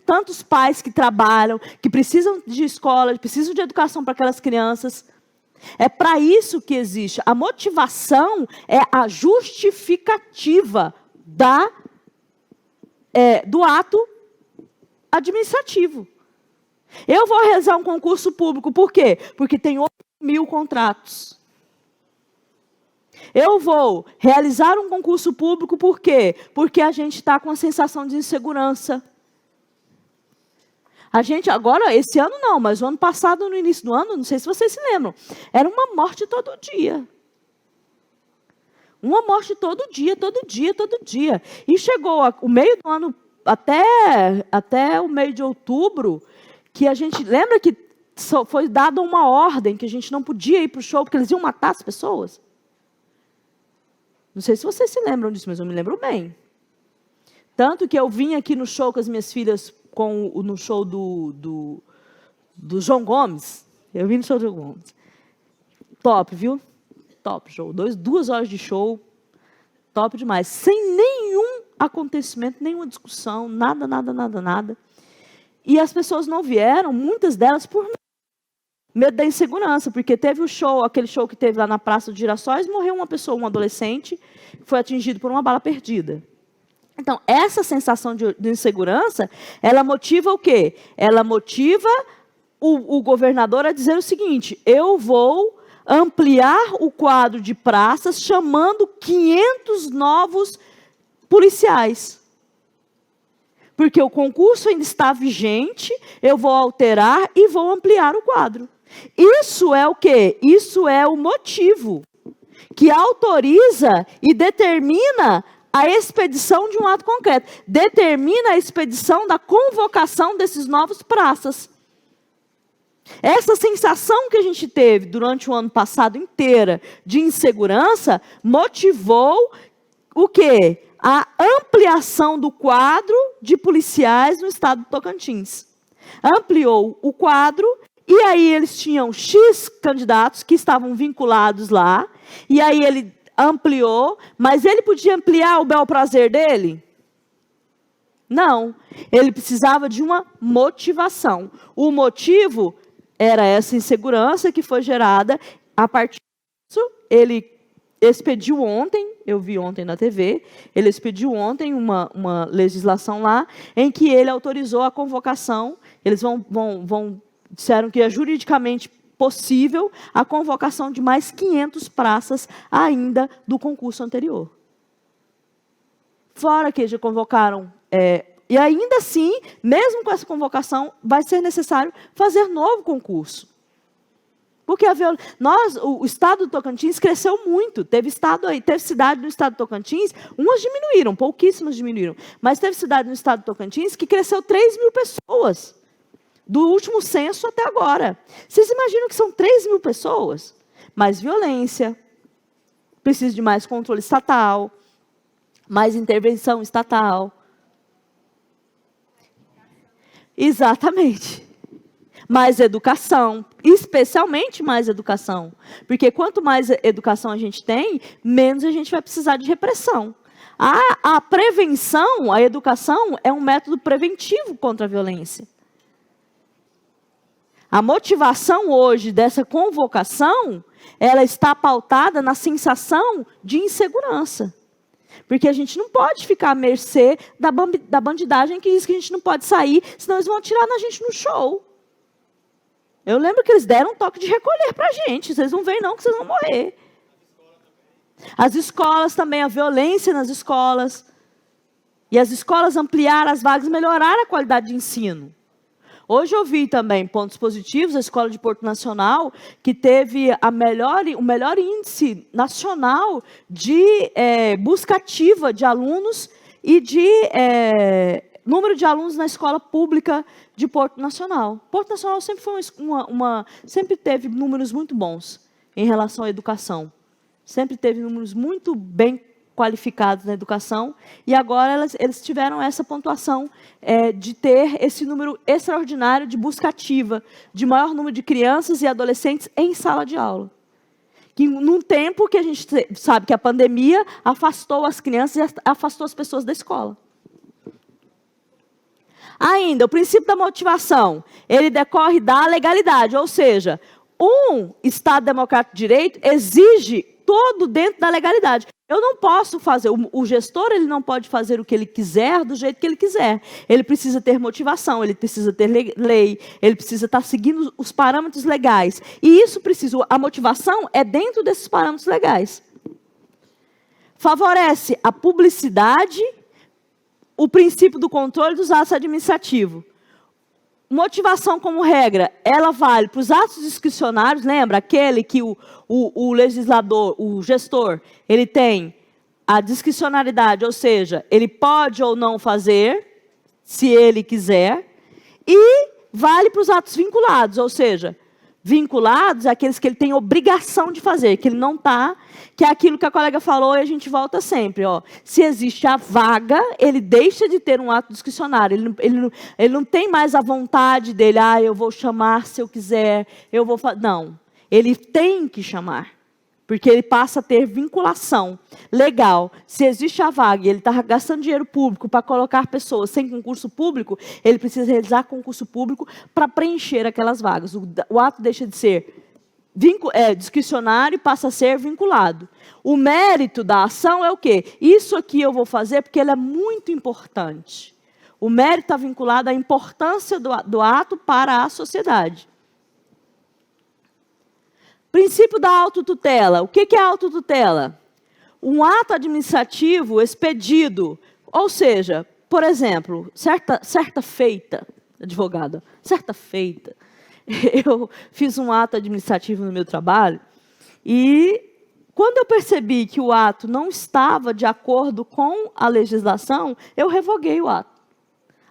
tantos pais que trabalham, que precisam de escola, precisam de educação para aquelas crianças. É para isso que existe. A motivação é a justificativa do ato administrativo. Eu vou realizar um concurso público, por quê? Porque tem 8.000 contratos. Eu vou realizar um concurso público, por quê? Porque a gente está com a sensação de insegurança. A gente agora, esse ano não, mas o ano passado, no início do ano, não sei se vocês se lembram, era uma morte todo dia. Uma morte todo dia. E chegou o meio do ano, até o meio de outubro, que a gente, lembra que foi dada uma ordem que a gente não podia ir para o show, porque eles iam matar as pessoas? Não sei se vocês se lembram disso, mas eu me lembro bem. Tanto que eu vim aqui no show com as minhas filhas, no show do João Gomes. Eu vim no show do João Gomes. Top, viu? Top show. 2 horas de show. Top demais. Sem nenhum acontecimento, nenhuma discussão, nada. E as pessoas não vieram, muitas delas, por medo da insegurança, porque teve aquele show que teve lá na Praça dos Girassóis, morreu uma pessoa, um adolescente, que foi atingido por uma bala perdida. Então, essa sensação de insegurança, ela motiva o quê? Ela motiva o governador a dizer o seguinte: eu vou ampliar o quadro de praças, chamando 500 novos policiais. Porque o concurso ainda está vigente, eu vou alterar e vou ampliar o quadro. Isso é o quê? Isso é o motivo que autoriza e determina a expedição de um ato concreto. Determina a expedição da convocação desses novos praças. Essa sensação que a gente teve durante o ano passado inteira de insegurança motivou o quê? A ampliação do quadro de policiais no estado do Tocantins. Ampliou o quadro, e aí eles tinham X candidatos que estavam vinculados lá, e aí ele ampliou, mas ele podia ampliar o bel prazer dele? Não. Ele precisava de uma motivação. O motivo era essa insegurança que foi gerada. A partir disso, ele expediu ontem, eu vi ontem na TV, ele expediu ontem uma legislação lá, em que ele autorizou a convocação, eles disseram que é juridicamente possível a convocação de mais 500 praças ainda do concurso anterior. Fora que já convocaram, e ainda assim, mesmo com essa convocação, vai ser necessário fazer novo concurso. Porque o estado do Tocantins cresceu muito. Teve cidade no estado do Tocantins, umas diminuíram, pouquíssimas diminuíram, mas teve cidade no estado do Tocantins que cresceu 3.000 pessoas, do último censo até agora. Vocês imaginam que são 3.000 pessoas? Mais violência, precisa de mais controle estatal, mais intervenção estatal. Exatamente. mais educação, especialmente mais educação. Porque quanto mais educação a gente tem, menos a gente vai precisar de repressão. A prevenção, a educação, é um método preventivo contra a violência. A motivação hoje dessa convocação, ela está pautada na sensação de insegurança. Porque a gente não pode ficar à mercê da bandidagem que diz que a gente não pode sair, senão eles vão atirar na gente no show. Eu lembro que eles deram um toque de recolher para a gente. Vocês não veem não, que vocês vão morrer. As escolas também, a violência nas escolas. E as escolas ampliaram as vagas, melhoraram a qualidade de ensino. Hoje eu vi também pontos positivos, a Escola de Porto Nacional, que teve o melhor índice nacional de busca ativa de alunos e de número de alunos na escola pública de Porto Nacional. Porto Nacional sempre foi sempre teve números muito bons em relação à educação. Sempre teve números muito bem qualificados na educação, e agora eles tiveram essa pontuação de ter esse número extraordinário de busca ativa, de maior número de crianças e adolescentes em sala de aula. Que num tempo que a gente sabe que a pandemia afastou as crianças e afastou as pessoas da escola. Ainda, o princípio da motivação, ele decorre da legalidade, ou seja, um Estado democrático de direito exige todo dentro da legalidade. Eu não posso fazer, o gestor ele não pode fazer o que ele quiser do jeito que ele quiser. Ele precisa ter motivação, ele precisa ter lei, ele precisa estar seguindo os parâmetros legais. E isso precisa, a motivação é dentro desses parâmetros legais. Favorece a publicidade, o princípio do controle dos atos administrativos. Motivação, como regra, ela vale para os atos discricionários, lembra? Aquele que o legislador, o gestor, ele tem a discricionariedade, ou seja, ele pode ou não fazer, se ele quiser, e vale para os atos vinculados, ou seja, vinculados àqueles que ele tem obrigação de fazer, que ele não está, que é aquilo que a colega falou e a gente volta sempre. Ó. Se existe a vaga, ele deixa de ter um ato discricionário. Ele não tem mais a vontade dele, eu vou chamar se eu quiser, eu vou fazer. Não, ele tem que chamar, porque ele passa a ter vinculação legal. Se existe a vaga e ele está gastando dinheiro público para colocar pessoas sem concurso público, ele precisa realizar concurso público para preencher aquelas vagas. O ato deixa de ser discricionário e passa a ser vinculado. O mérito da ação é o quê? Isso aqui eu vou fazer porque ele é muito importante. O mérito está vinculado à importância do ato para a sociedade. Princípio da autotutela. O que é autotutela? Um ato administrativo expedido, ou seja, por exemplo, certa feita, advogada, certa feita, eu fiz um ato administrativo no meu trabalho e quando eu percebi que o ato não estava de acordo com a legislação, eu revoguei o ato.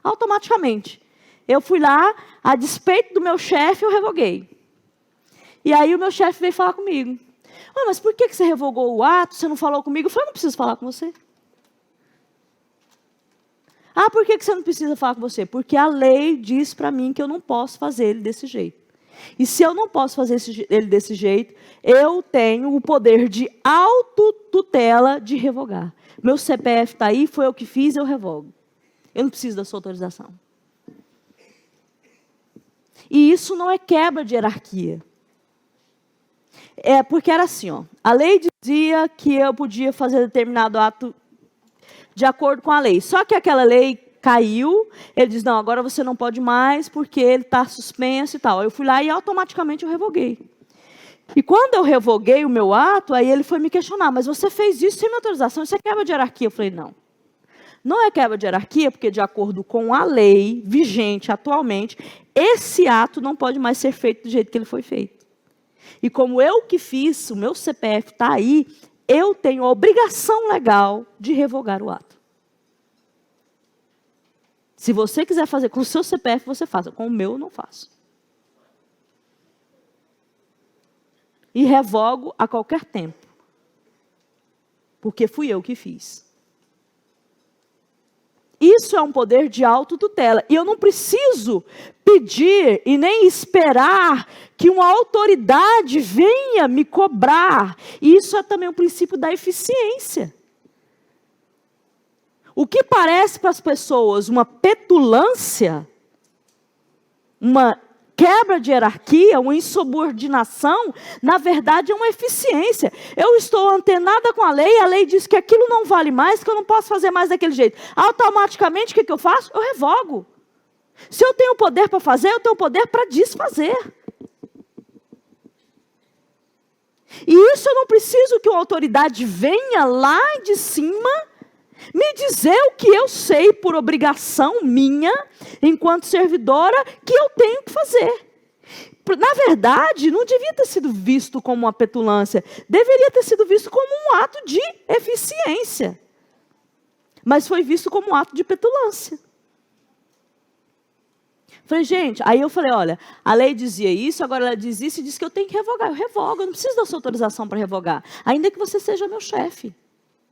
Automaticamente. Eu fui lá, a despeito do meu chefe, eu revoguei. E aí o meu chefe veio falar comigo. Mas por que você revogou o ato? Você não falou comigo? Eu falei, não preciso falar com você. Por que você não precisa falar com você? Porque a lei diz para mim que eu não posso fazer ele desse jeito. E se eu não posso fazer ele desse jeito, eu tenho o poder de autotutela de revogar. Meu CPF está aí, foi eu que fiz, eu revogo. Eu não preciso da sua autorização. E isso não é quebra de hierarquia. Porque era assim, a lei dizia que eu podia fazer determinado ato de acordo com a lei. Só que aquela lei caiu, ele diz, não, agora você não pode mais porque ele está suspenso e tal. Eu fui lá e automaticamente eu revoguei. E quando eu revoguei o meu ato, aí ele foi me questionar, mas você fez isso sem minha autorização, isso é quebra de hierarquia. Eu falei, não. Não é quebra de hierarquia, porque de acordo com a lei vigente atualmente, esse ato não pode mais ser feito do jeito que ele foi feito. E como eu que fiz, o meu CPF está aí, eu tenho a obrigação legal de revogar o ato. Se você quiser fazer com o seu CPF, você faça. Com o meu, eu não faço. E revogo a qualquer tempo. Porque fui eu que fiz. Isso é um poder de autotutela. E eu não preciso pedir e nem esperar que uma autoridade venha me cobrar. Isso é também o princípio da eficiência. O que parece para as pessoas uma petulância, uma quebra de hierarquia, uma insubordinação, na verdade é uma eficiência. Eu estou antenada com a lei diz que aquilo não vale mais, que eu não posso fazer mais daquele jeito. Automaticamente, o que eu faço? Eu revogo. Se eu tenho poder para fazer, eu tenho poder para desfazer. E isso eu não preciso que uma autoridade venha lá de cima me dizer o que eu sei por obrigação minha, enquanto servidora, que eu tenho que fazer. Na verdade, não devia ter sido visto como uma petulância, deveria ter sido visto como um ato de eficiência. Mas foi visto como um ato de petulância. Falei, gente, aí eu falei, olha, a lei dizia isso, agora ela diz isso e diz que eu tenho que revogar. Eu revogo, eu não preciso da sua autorização para revogar, ainda que você seja meu chefe.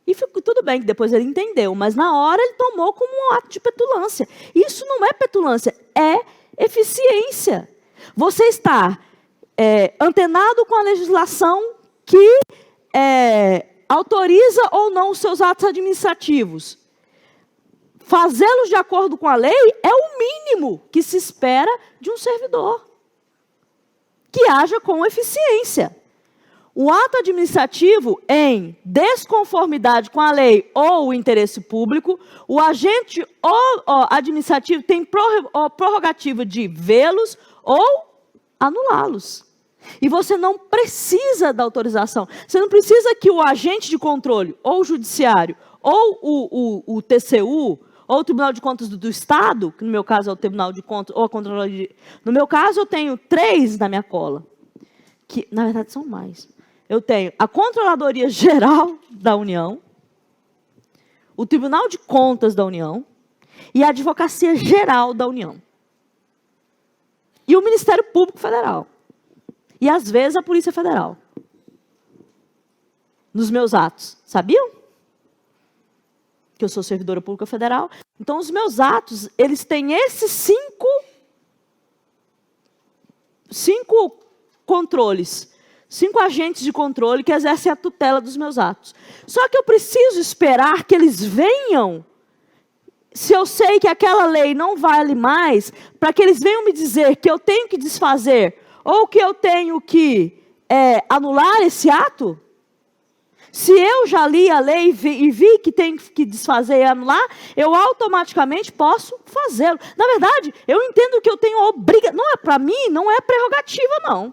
E ficou tudo bem, que depois ele entendeu, mas na hora ele tomou como um ato de petulância. Isso não é petulância, é eficiência. Você está antenado com a legislação que autoriza ou não os seus atos administrativos. Fazê-los de acordo com a lei é o mínimo que se espera de um servidor. Que haja com eficiência. O ato administrativo em desconformidade com a lei ou o interesse público, o agente administrativo tem prerrogativa de vê-los ou anulá-los. E você não precisa da autorização. Você não precisa que o agente de controle, ou o judiciário, ou o TCU, ou o Tribunal de Contas do Estado, que no meu caso é o Tribunal de Contas, ou a Controladoria. No meu caso, eu tenho 3 na minha cola, que na verdade são mais. Eu tenho a Controladoria Geral da União, o Tribunal de Contas da União e a Advocacia Geral da União. E o Ministério Público Federal. E, às vezes, a Polícia Federal. Nos meus atos. Sabiam? Que eu sou servidora pública federal. Então, os meus atos, eles têm esses 5 controles. 5 agentes de controle que exercem a tutela dos meus atos. Só que eu preciso esperar que eles venham, se eu sei que aquela lei não vale mais, para que eles venham me dizer que eu tenho que desfazer, ou que eu tenho que anular esse ato. Se eu já li a lei e vi que tenho que desfazer e anular, eu automaticamente posso fazê-lo. Na verdade, eu entendo que eu tenho a obrigação. Não é para mim, não é prerrogativa, não.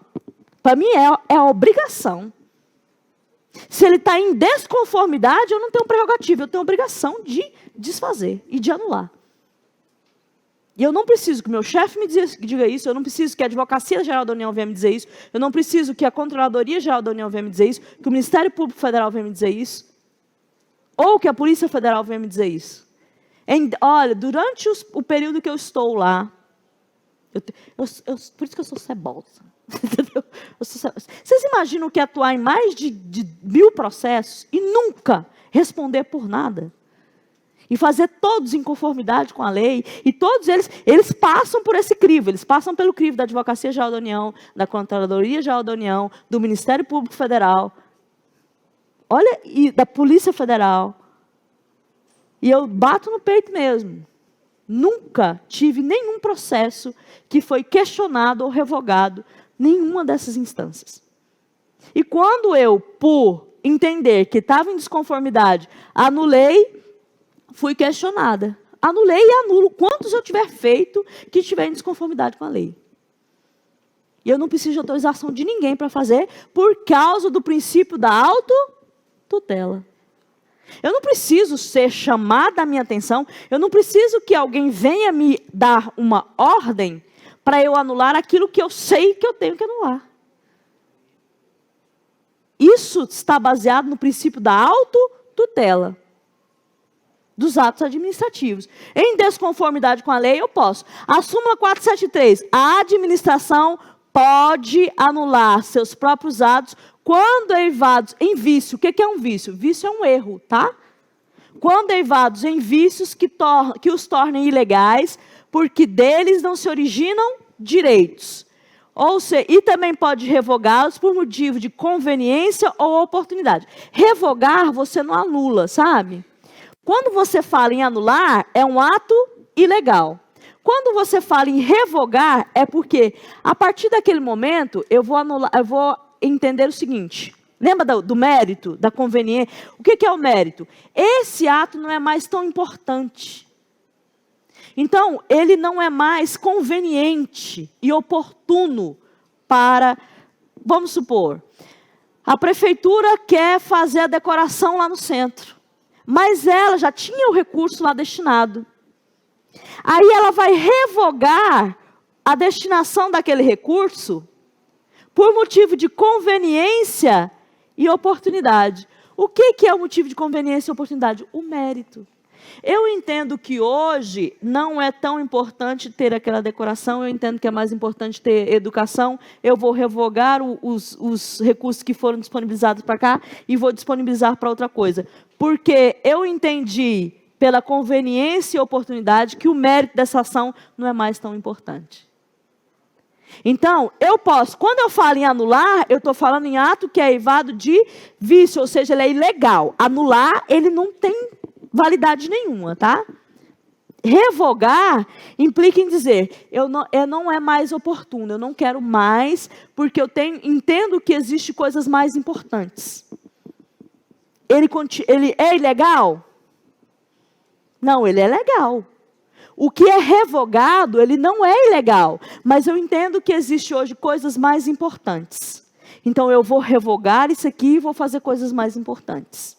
Para mim é a obrigação. Se ele está em desconformidade, eu não tenho prerrogativa, eu tenho obrigação de desfazer e de anular. E eu não preciso que o meu chefe me diga isso, eu não preciso que a Advocacia Geral da União venha me dizer isso, eu não preciso que a Controladoria Geral da União venha me dizer isso, que o Ministério Público Federal venha me dizer isso, ou que a Polícia Federal venha me dizer isso. Olha, durante o período que eu estou lá, por isso que eu sou cebosa. Vocês imaginam o que é atuar em mais de 1000 processos e nunca responder por nada? E fazer todos em conformidade com a lei, e todos eles passam por esse crivo, eles passam pelo crivo da Advocacia Geral da União, da Controladoria Geral da União, do Ministério Público Federal, olha, e da Polícia Federal. E eu bato no peito mesmo. Nunca tive nenhum processo que foi questionado ou revogado, nenhuma dessas instâncias. E quando eu, por entender que estava em desconformidade, anulei, fui questionada. Anulei e anulo quantos eu tiver feito que estiver em desconformidade com a lei. E eu não preciso de autorização de ninguém para fazer por causa do princípio da autotutela. Eu não preciso ser chamada a minha atenção, eu não preciso que alguém venha me dar uma ordem para eu anular aquilo que eu sei que eu tenho que anular. Isso está baseado no princípio da autotutela dos atos administrativos. Em desconformidade com a lei, eu posso. A súmula 473, a administração pode anular seus próprios atos quando derivados em vício. O que é um vício? Vício é um erro, tá? quando eivados em vícios que os tornem ilegais, porque deles não se originam direitos. E também pode revogá-los por motivo de conveniência ou oportunidade. Revogar, você não anula, sabe? Quando você fala em anular, é um ato ilegal. Quando você fala em revogar, é porque, a partir daquele momento, eu vou entender o seguinte. Lembra do mérito, da conveniência? O que é o mérito? Esse ato não é mais tão importante. Então, ele não é mais conveniente e oportuno para, vamos supor, a prefeitura quer fazer a decoração lá no centro, mas ela já tinha o recurso lá destinado. Aí ela vai revogar a destinação daquele recurso por motivo de conveniência e oportunidade. O que é o motivo de conveniência e oportunidade? O mérito. Eu entendo que hoje não é tão importante ter aquela decoração, eu entendo que é mais importante ter educação, eu vou revogar os recursos que foram disponibilizados para cá e vou disponibilizar para outra coisa. Porque eu entendi, pela conveniência e oportunidade, que o mérito dessa ação não é mais tão importante. Então, quando eu falo em anular, eu estou falando em ato que é eivado de vício, ou seja, ele é ilegal. Anular, ele não tem validade nenhuma, tá? Revogar implica em dizer, não é mais oportuno, eu não quero mais, porque entendo que existem coisas mais importantes. Ele é ilegal? Não, ele é legal. O que é revogado, ele não é ilegal, mas eu entendo que existe hoje coisas mais importantes. Então, eu vou revogar isso aqui e vou fazer coisas mais importantes.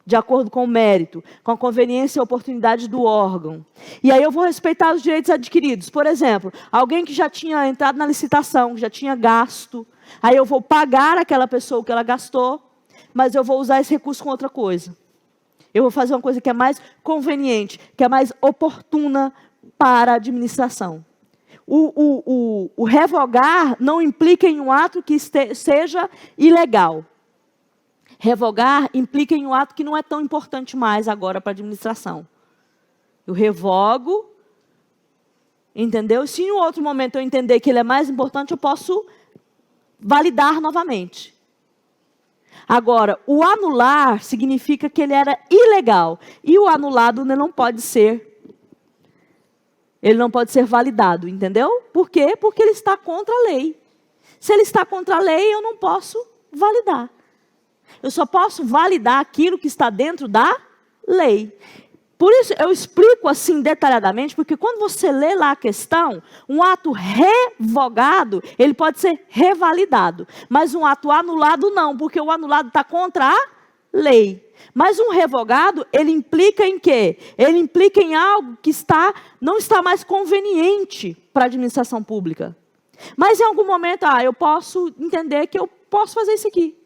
De acordo com o mérito, com a conveniência e a oportunidade do órgão. E aí eu vou respeitar os direitos adquiridos. Por exemplo, alguém que já tinha entrado na licitação, que já tinha gasto, aí eu vou pagar aquela pessoa o que ela gastou, mas eu vou usar esse recurso com outra coisa. Eu vou fazer uma coisa que é mais conveniente, que é mais oportuna para a administração. O revogar não implica em um ato que seja ilegal. Revogar implica em um ato que não é tão importante mais agora para a administração. Eu revogo, entendeu? Se em outro momento eu entender que ele é mais importante, eu posso validar novamente. Agora, o anular significa que ele era ilegal. E o anulado não pode ser. Ele não pode ser validado, entendeu? Por quê? Porque ele está contra a lei. Se ele está contra a lei, eu não posso validar. Eu só posso validar aquilo que está dentro da lei. Por isso, eu explico assim detalhadamente, porque quando você lê lá a questão, um ato revogado, ele pode ser revalidado. Mas um ato anulado não, porque o anulado está contra a lei. Mas um revogado, ele implica em quê? Ele implica em algo que não está mais conveniente para a administração pública. Mas em algum momento, eu posso entender que eu posso fazer isso aqui.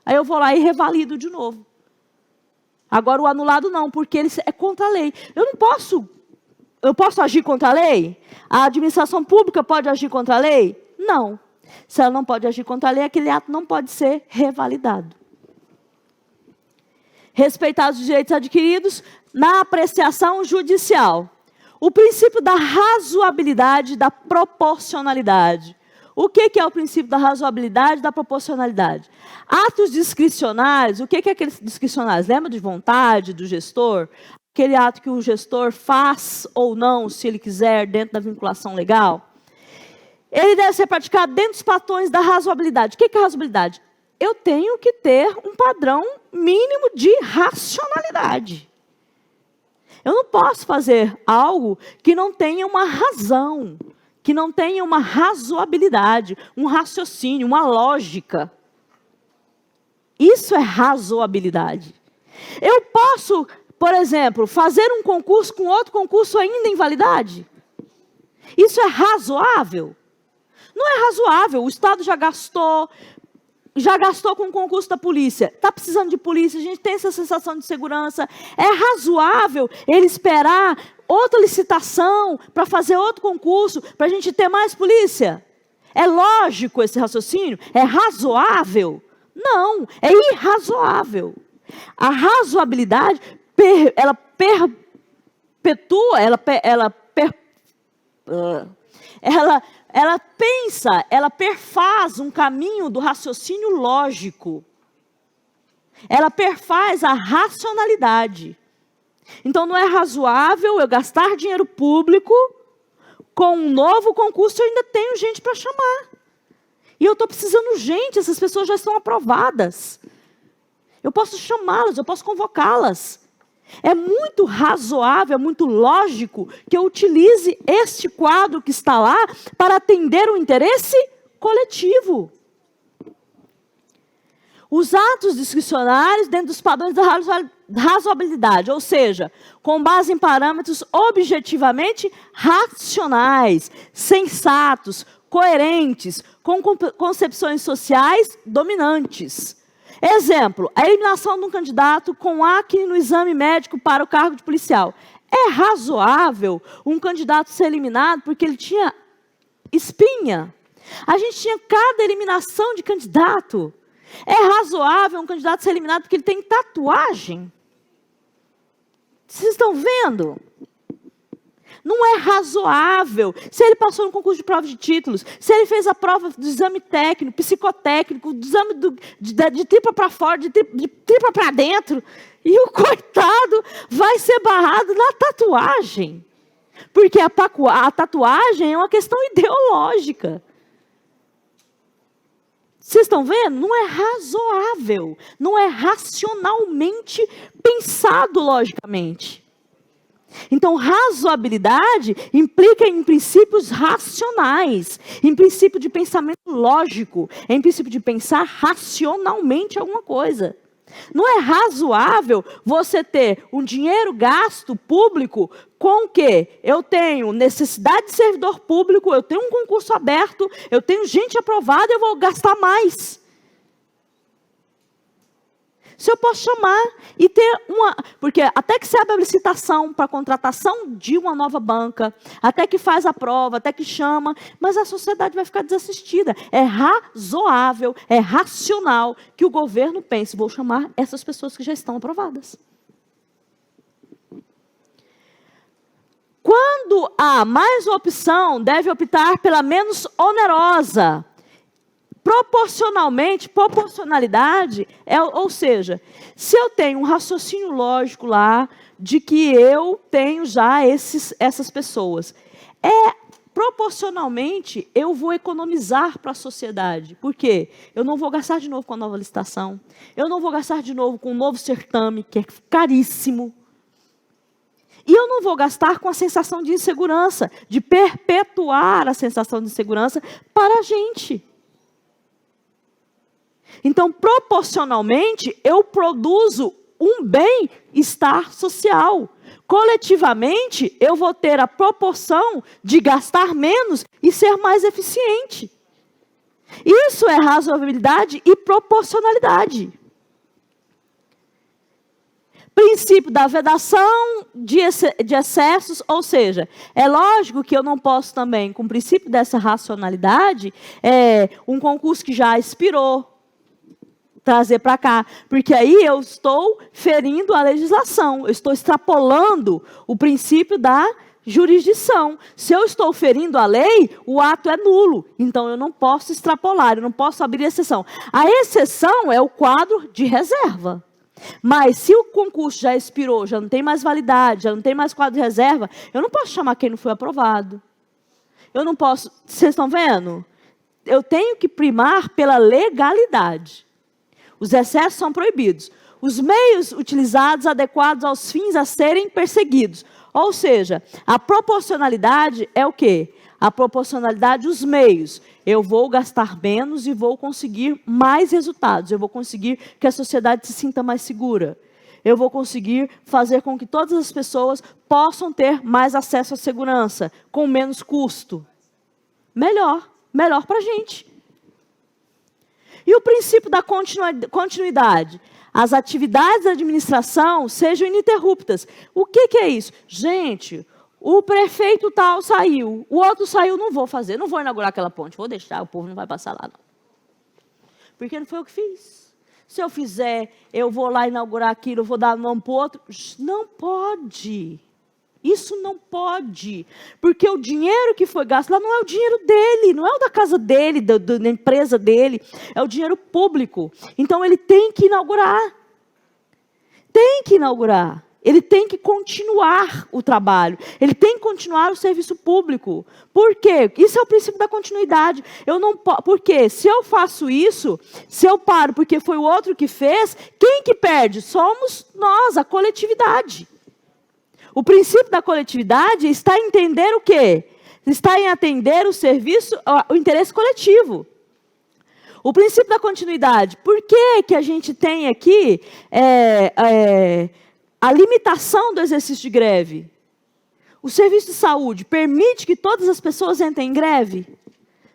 Aí eu vou lá e revalido de novo. Agora o anulado não, porque ele é contra a lei. Eu posso agir contra a lei? A administração pública pode agir contra a lei? Não. Se ela não pode agir contra a lei, aquele ato não pode ser revalidado. Respeitados os direitos adquiridos na apreciação judicial. O princípio da razoabilidade e da proporcionalidade. O que é o princípio da razoabilidade e da proporcionalidade? Atos discricionários, o que é aqueles discricionários? Lembra de vontade do gestor? Aquele ato que o gestor faz ou não, se ele quiser, dentro da vinculação legal. Ele deve ser praticado dentro dos padrões da razoabilidade. O que é razoabilidade? Eu tenho que ter um padrão mínimo de racionalidade. Eu não posso fazer algo que não tenha uma razão, que não tenha uma razoabilidade, um raciocínio, uma lógica. Isso é razoabilidade. Eu posso, por exemplo, fazer um concurso com outro concurso ainda em validade? Isso é razoável? Não é razoável. O Estado já gastou com o concurso da polícia. Está precisando de polícia, a gente tem essa sensação de segurança. É razoável ele esperar outra licitação para fazer outro concurso, para a gente ter mais polícia? É lógico esse raciocínio? É razoável? Não, é irrazoável. A razoabilidade, ela perpetua, ela pensa, ela perfaz um caminho do raciocínio lógico. Ela perfaz a racionalidade. Então, não é razoável eu gastar dinheiro público com um novo concurso, eu ainda tenho gente para chamar. E eu estou precisando gente, essas pessoas já estão aprovadas. Eu posso chamá-las, eu posso convocá-las. É muito razoável, é muito lógico que eu utilize este quadro que está lá para atender o interesse coletivo. Os atos discricionários dentro dos padrões da razoabilidade, ou seja, com base em parâmetros objetivamente racionais, sensatos, coerentes, com concepções sociais dominantes. Exemplo, a eliminação de um candidato com acne no exame médico para o cargo de policial. É razoável um candidato ser eliminado porque ele tinha espinha? A gente tinha cada eliminação de candidato. É razoável um candidato ser eliminado porque ele tem tatuagem? Vocês estão vendo? Não é razoável. Se ele passou no concurso de prova de títulos, se ele fez a prova do exame técnico, psicotécnico, do exame de tripa para fora, de tripa para dentro, e o coitado vai ser barrado na tatuagem. Porque a tatuagem é uma questão ideológica. Vocês estão vendo? Não é razoável. Não é racionalmente pensado logicamente. Então, razoabilidade implica em princípios racionais, em princípio de pensamento lógico, em princípio de pensar racionalmente alguma coisa. Não é razoável você ter um dinheiro gasto público com o quê? Eu tenho necessidade de servidor público, eu tenho um concurso aberto, eu tenho gente aprovada, eu vou gastar mais. Se eu posso chamar e ter uma... Porque até que se abre a licitação para a contratação de uma nova banca, até que faz a prova, até que chama, mas a sociedade vai ficar desassistida. É razoável, é racional que o governo pense, vou chamar essas pessoas que já estão aprovadas. Quando há mais uma opção, deve optar pela menos onerosa. Proporcionalidade, ou seja, se eu tenho um raciocínio lógico lá, de que eu tenho já essas pessoas, proporcionalmente eu vou economizar para a sociedade. Por quê? Eu não vou gastar de novo com a nova licitação, eu não vou gastar de novo com um novo certame, que é caríssimo, e eu não vou gastar com a sensação de insegurança, de perpetuar a sensação de insegurança para a gente. Então, proporcionalmente, eu produzo um bem-estar social. Coletivamente, eu vou ter a proporção de gastar menos e ser mais eficiente. Isso é razoabilidade e proporcionalidade. Princípio da vedação de excessos, ou seja, é lógico que eu não posso também, com o princípio dessa racionalidade, um concurso que já expirou, trazer para cá, porque aí eu estou ferindo a legislação, eu estou extrapolando o princípio da jurisdição. Se eu estou ferindo a lei, o ato é nulo, então eu não posso extrapolar, eu não posso abrir exceção. A exceção é o quadro de reserva. Mas se o concurso já expirou, já não tem mais validade, já não tem mais quadro de reserva, eu não posso chamar quem não foi aprovado. Eu não posso, vocês estão vendo? Eu tenho que primar pela legalidade. Os excessos são proibidos. Os meios utilizados adequados aos fins a serem perseguidos. Ou seja, a proporcionalidade é o quê? A proporcionalidade dos meios. Eu vou gastar menos e vou conseguir mais resultados. Eu vou conseguir que a sociedade se sinta mais segura. Eu vou conseguir fazer com que todas as pessoas possam ter mais acesso à segurança, com menos custo. Melhor para a gente. E o princípio da continuidade? As atividades da administração sejam ininterruptas. O que é isso? Gente, o prefeito tal saiu, o outro saiu, não vou fazer, não vou inaugurar aquela ponte, vou deixar, o povo não vai passar lá, não. Porque não foi eu que fiz. Se eu fizer, eu vou lá inaugurar aquilo, eu vou dar nome para o outro. Não pode. Isso não pode, porque o dinheiro que foi gasto lá não é o dinheiro dele, não é o da casa dele, da empresa dele, é o dinheiro público. Então ele tem que inaugurar. Tem que inaugurar. Ele tem que continuar o trabalho. Ele tem que continuar o serviço público. Por quê? Isso é o princípio da continuidade. Eu não posso, porque se eu faço isso, se eu paro porque foi o outro que fez, quem que perde? Somos nós, a coletividade. O princípio da coletividade está em entender o quê? Está em atender o serviço, o interesse coletivo. O princípio da continuidade. Por que a gente tem aqui a limitação do exercício de greve? O serviço de saúde permite que todas as pessoas entrem em greve?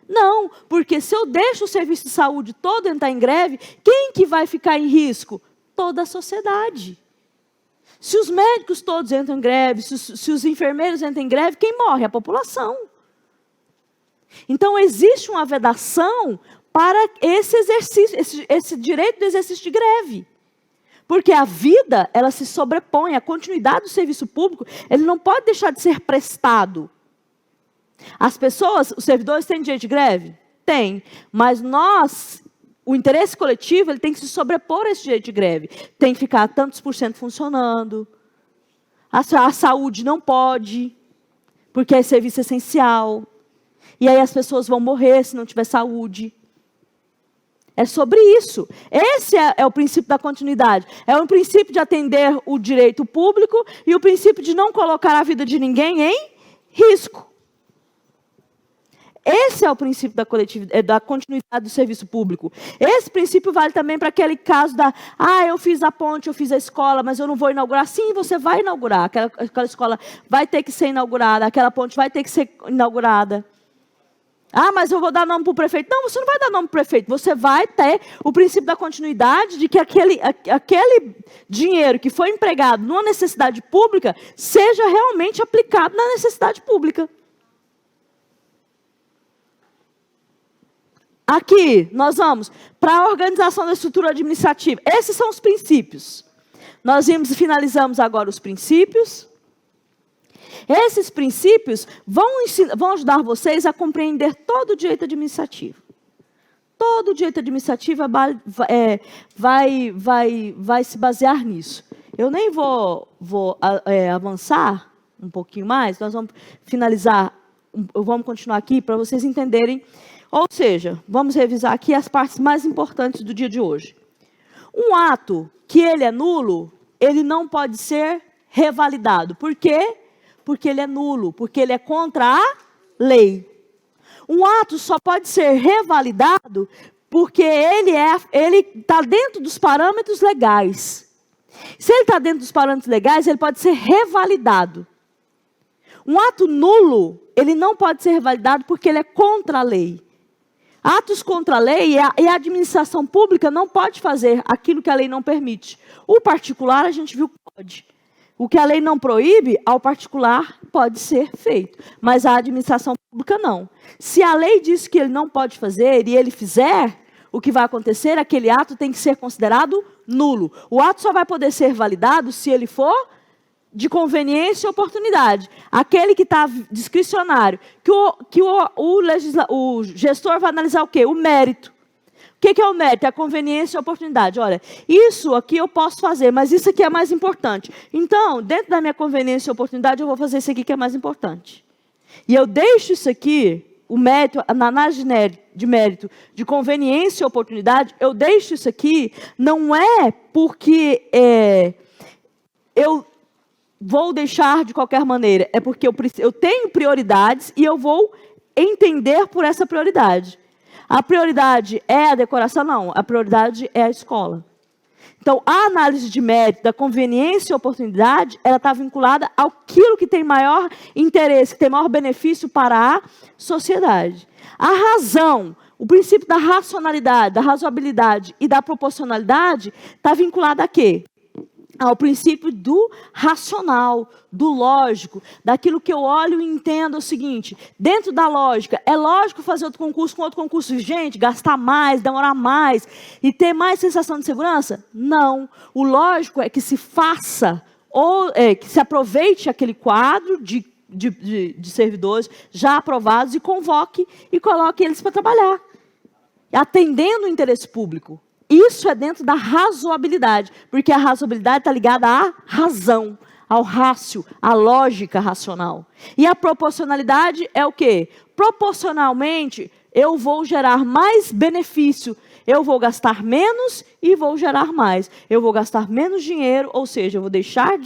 Não, porque se eu deixo o serviço de saúde todo entrar em greve, quem que vai ficar em risco? Toda a sociedade. Se os médicos todos entram em greve, se os enfermeiros entram em greve, quem morre? A população. Então, existe uma vedação para esse exercício, esse direito do exercício de greve. Porque a vida, ela se sobrepõe, a continuidade do serviço público, ele não pode deixar de ser prestado. As pessoas, os servidores têm direito de greve? Tem, mas nós... O interesse coletivo ele tem que se sobrepor a esse direito de greve. Tem que ficar tantos por cento funcionando. A saúde não pode, porque é serviço essencial. E aí as pessoas vão morrer se não tiver saúde. É sobre isso. Esse é o princípio da continuidade. É o princípio de atender o direito público e o princípio de não colocar a vida de ninguém em risco. Esse é o princípio da continuidade do serviço público. Esse princípio vale também para aquele caso eu fiz a ponte, eu fiz a escola, mas eu não vou inaugurar. Sim, você vai inaugurar. Aquela escola vai ter que ser inaugurada, aquela ponte vai ter que ser inaugurada. Mas eu vou dar nome para o prefeito. Não, você não vai dar nome para o prefeito. Você vai ter o princípio da continuidade de que aquele dinheiro que foi empregado numa necessidade pública seja realmente aplicado na necessidade pública. Aqui, nós vamos para a organização da estrutura administrativa. Esses são os princípios. Nós finalizamos agora os princípios. Esses princípios vão ajudar vocês a compreender todo o direito administrativo. Todo o direito administrativo vai se basear nisso. Eu nem vou avançar um pouquinho mais, nós vamos finalizar, vamos continuar aqui para vocês entenderem. Ou seja, vamos revisar aqui as partes mais importantes do dia de hoje. Um ato que ele é nulo, ele não pode ser revalidado. Por quê? Porque ele é nulo, porque ele é contra a lei. Um ato só pode ser revalidado porque ele está dentro dos parâmetros legais. Se ele está dentro dos parâmetros legais, ele pode ser revalidado. Um ato nulo, ele não pode ser revalidado porque ele é contra a lei. Atos contra a lei e a administração pública não pode fazer aquilo que a lei não permite. O particular, a gente viu que pode. O que a lei não proíbe, ao particular pode ser feito. Mas a administração pública não. Se a lei diz que ele não pode fazer e ele fizer, o que vai acontecer, aquele ato tem que ser considerado nulo. O ato só vai poder ser validado se ele for de conveniência e oportunidade. Aquele que está discricionário, o gestor vai analisar o quê? O mérito. O que é o mérito? É a conveniência e a oportunidade. Olha, isso aqui eu posso fazer, mas isso aqui é mais importante. Então, dentro da minha conveniência e oportunidade, eu vou fazer isso aqui que é mais importante. E eu deixo isso aqui, o mérito, na análise de mérito, de conveniência e oportunidade, eu deixo isso aqui, não é porque eu vou deixar de qualquer maneira. É porque eu tenho prioridades e eu vou entender por essa prioridade. A prioridade é a decoração? Não. A prioridade é a escola. Então, a análise de mérito, da conveniência e oportunidade, ela está vinculada àquilo que tem maior interesse, que tem maior benefício para a sociedade. A razão, o princípio da racionalidade, da razoabilidade e da proporcionalidade está vinculada a quê? ao princípio do racional, do lógico, daquilo que eu olho e entendo. É o seguinte: dentro da lógica, é lógico fazer outro concurso com outro concurso vigente, gastar mais, demorar mais e ter mais sensação de segurança? Não. O lógico é que se faça, que se aproveite aquele quadro de servidores já aprovados e convoque e coloque eles para trabalhar, atendendo o interesse público. Isso é dentro da razoabilidade, porque a razoabilidade está ligada à razão, ao rácio, à lógica racional. E a proporcionalidade é o quê? Proporcionalmente, eu vou gerar mais benefício, eu vou gastar menos e vou gerar mais. Eu vou gastar menos dinheiro, ou seja, eu vou deixar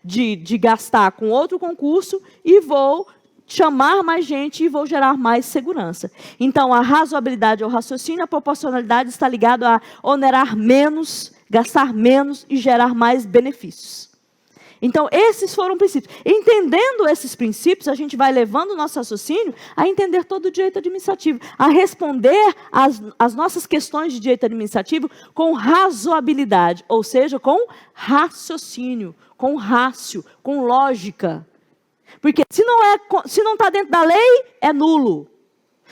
de gastar com outro concurso e vou chamar mais gente e vou gerar mais segurança. Então, a razoabilidade é o raciocínio, a proporcionalidade está ligada a onerar menos, gastar menos e gerar mais benefícios. Então, esses foram princípios. Entendendo esses princípios, a gente vai levando o nosso raciocínio a entender todo o direito administrativo, a responder às nossas questões de direito administrativo com razoabilidade, ou seja, com raciocínio, com rácio, com lógica. Porque se não está dentro da lei, é nulo.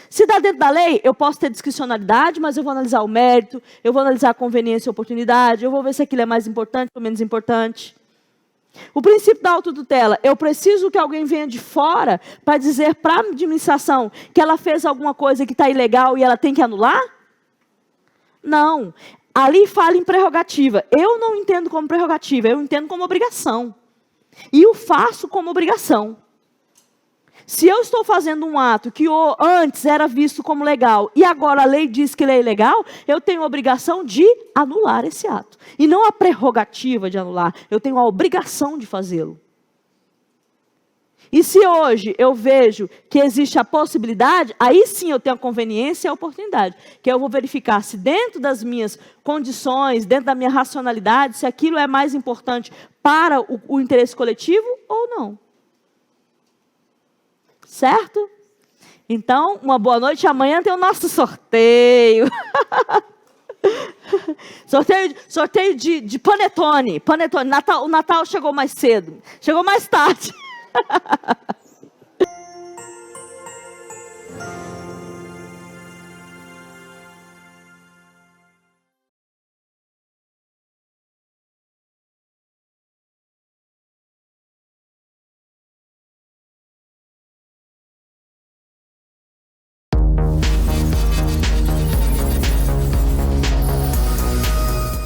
Se está dentro da lei, eu posso ter discricionalidade, mas eu vou analisar o mérito, eu vou analisar a conveniência e oportunidade, eu vou ver se aquilo é mais importante ou menos importante. O princípio da autotutela, eu preciso que alguém venha de fora para dizer para a administração que ela fez alguma coisa que está ilegal e ela tem que anular? Não. Ali fala em prerrogativa. Eu não entendo como prerrogativa, eu entendo como obrigação. E o faço como obrigação. Se eu estou fazendo um ato que antes era visto como legal e agora a lei diz que ele é ilegal, eu tenho a obrigação de anular esse ato. E não a prerrogativa de anular, eu tenho a obrigação de fazê-lo. E se hoje eu vejo que existe a possibilidade, aí sim eu tenho a conveniência e a oportunidade. Que eu vou verificar se dentro das minhas condições, dentro da minha racionalidade, se aquilo é mais importante para o interesse coletivo ou não. Certo? Então, uma boa noite. Amanhã tem o nosso sorteio. sorteio de panetone. Panetone. O Natal chegou mais cedo. Chegou mais tarde.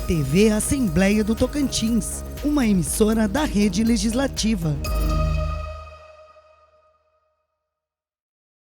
TV Assembleia do Tocantins, uma emissora da Rede Legislativa.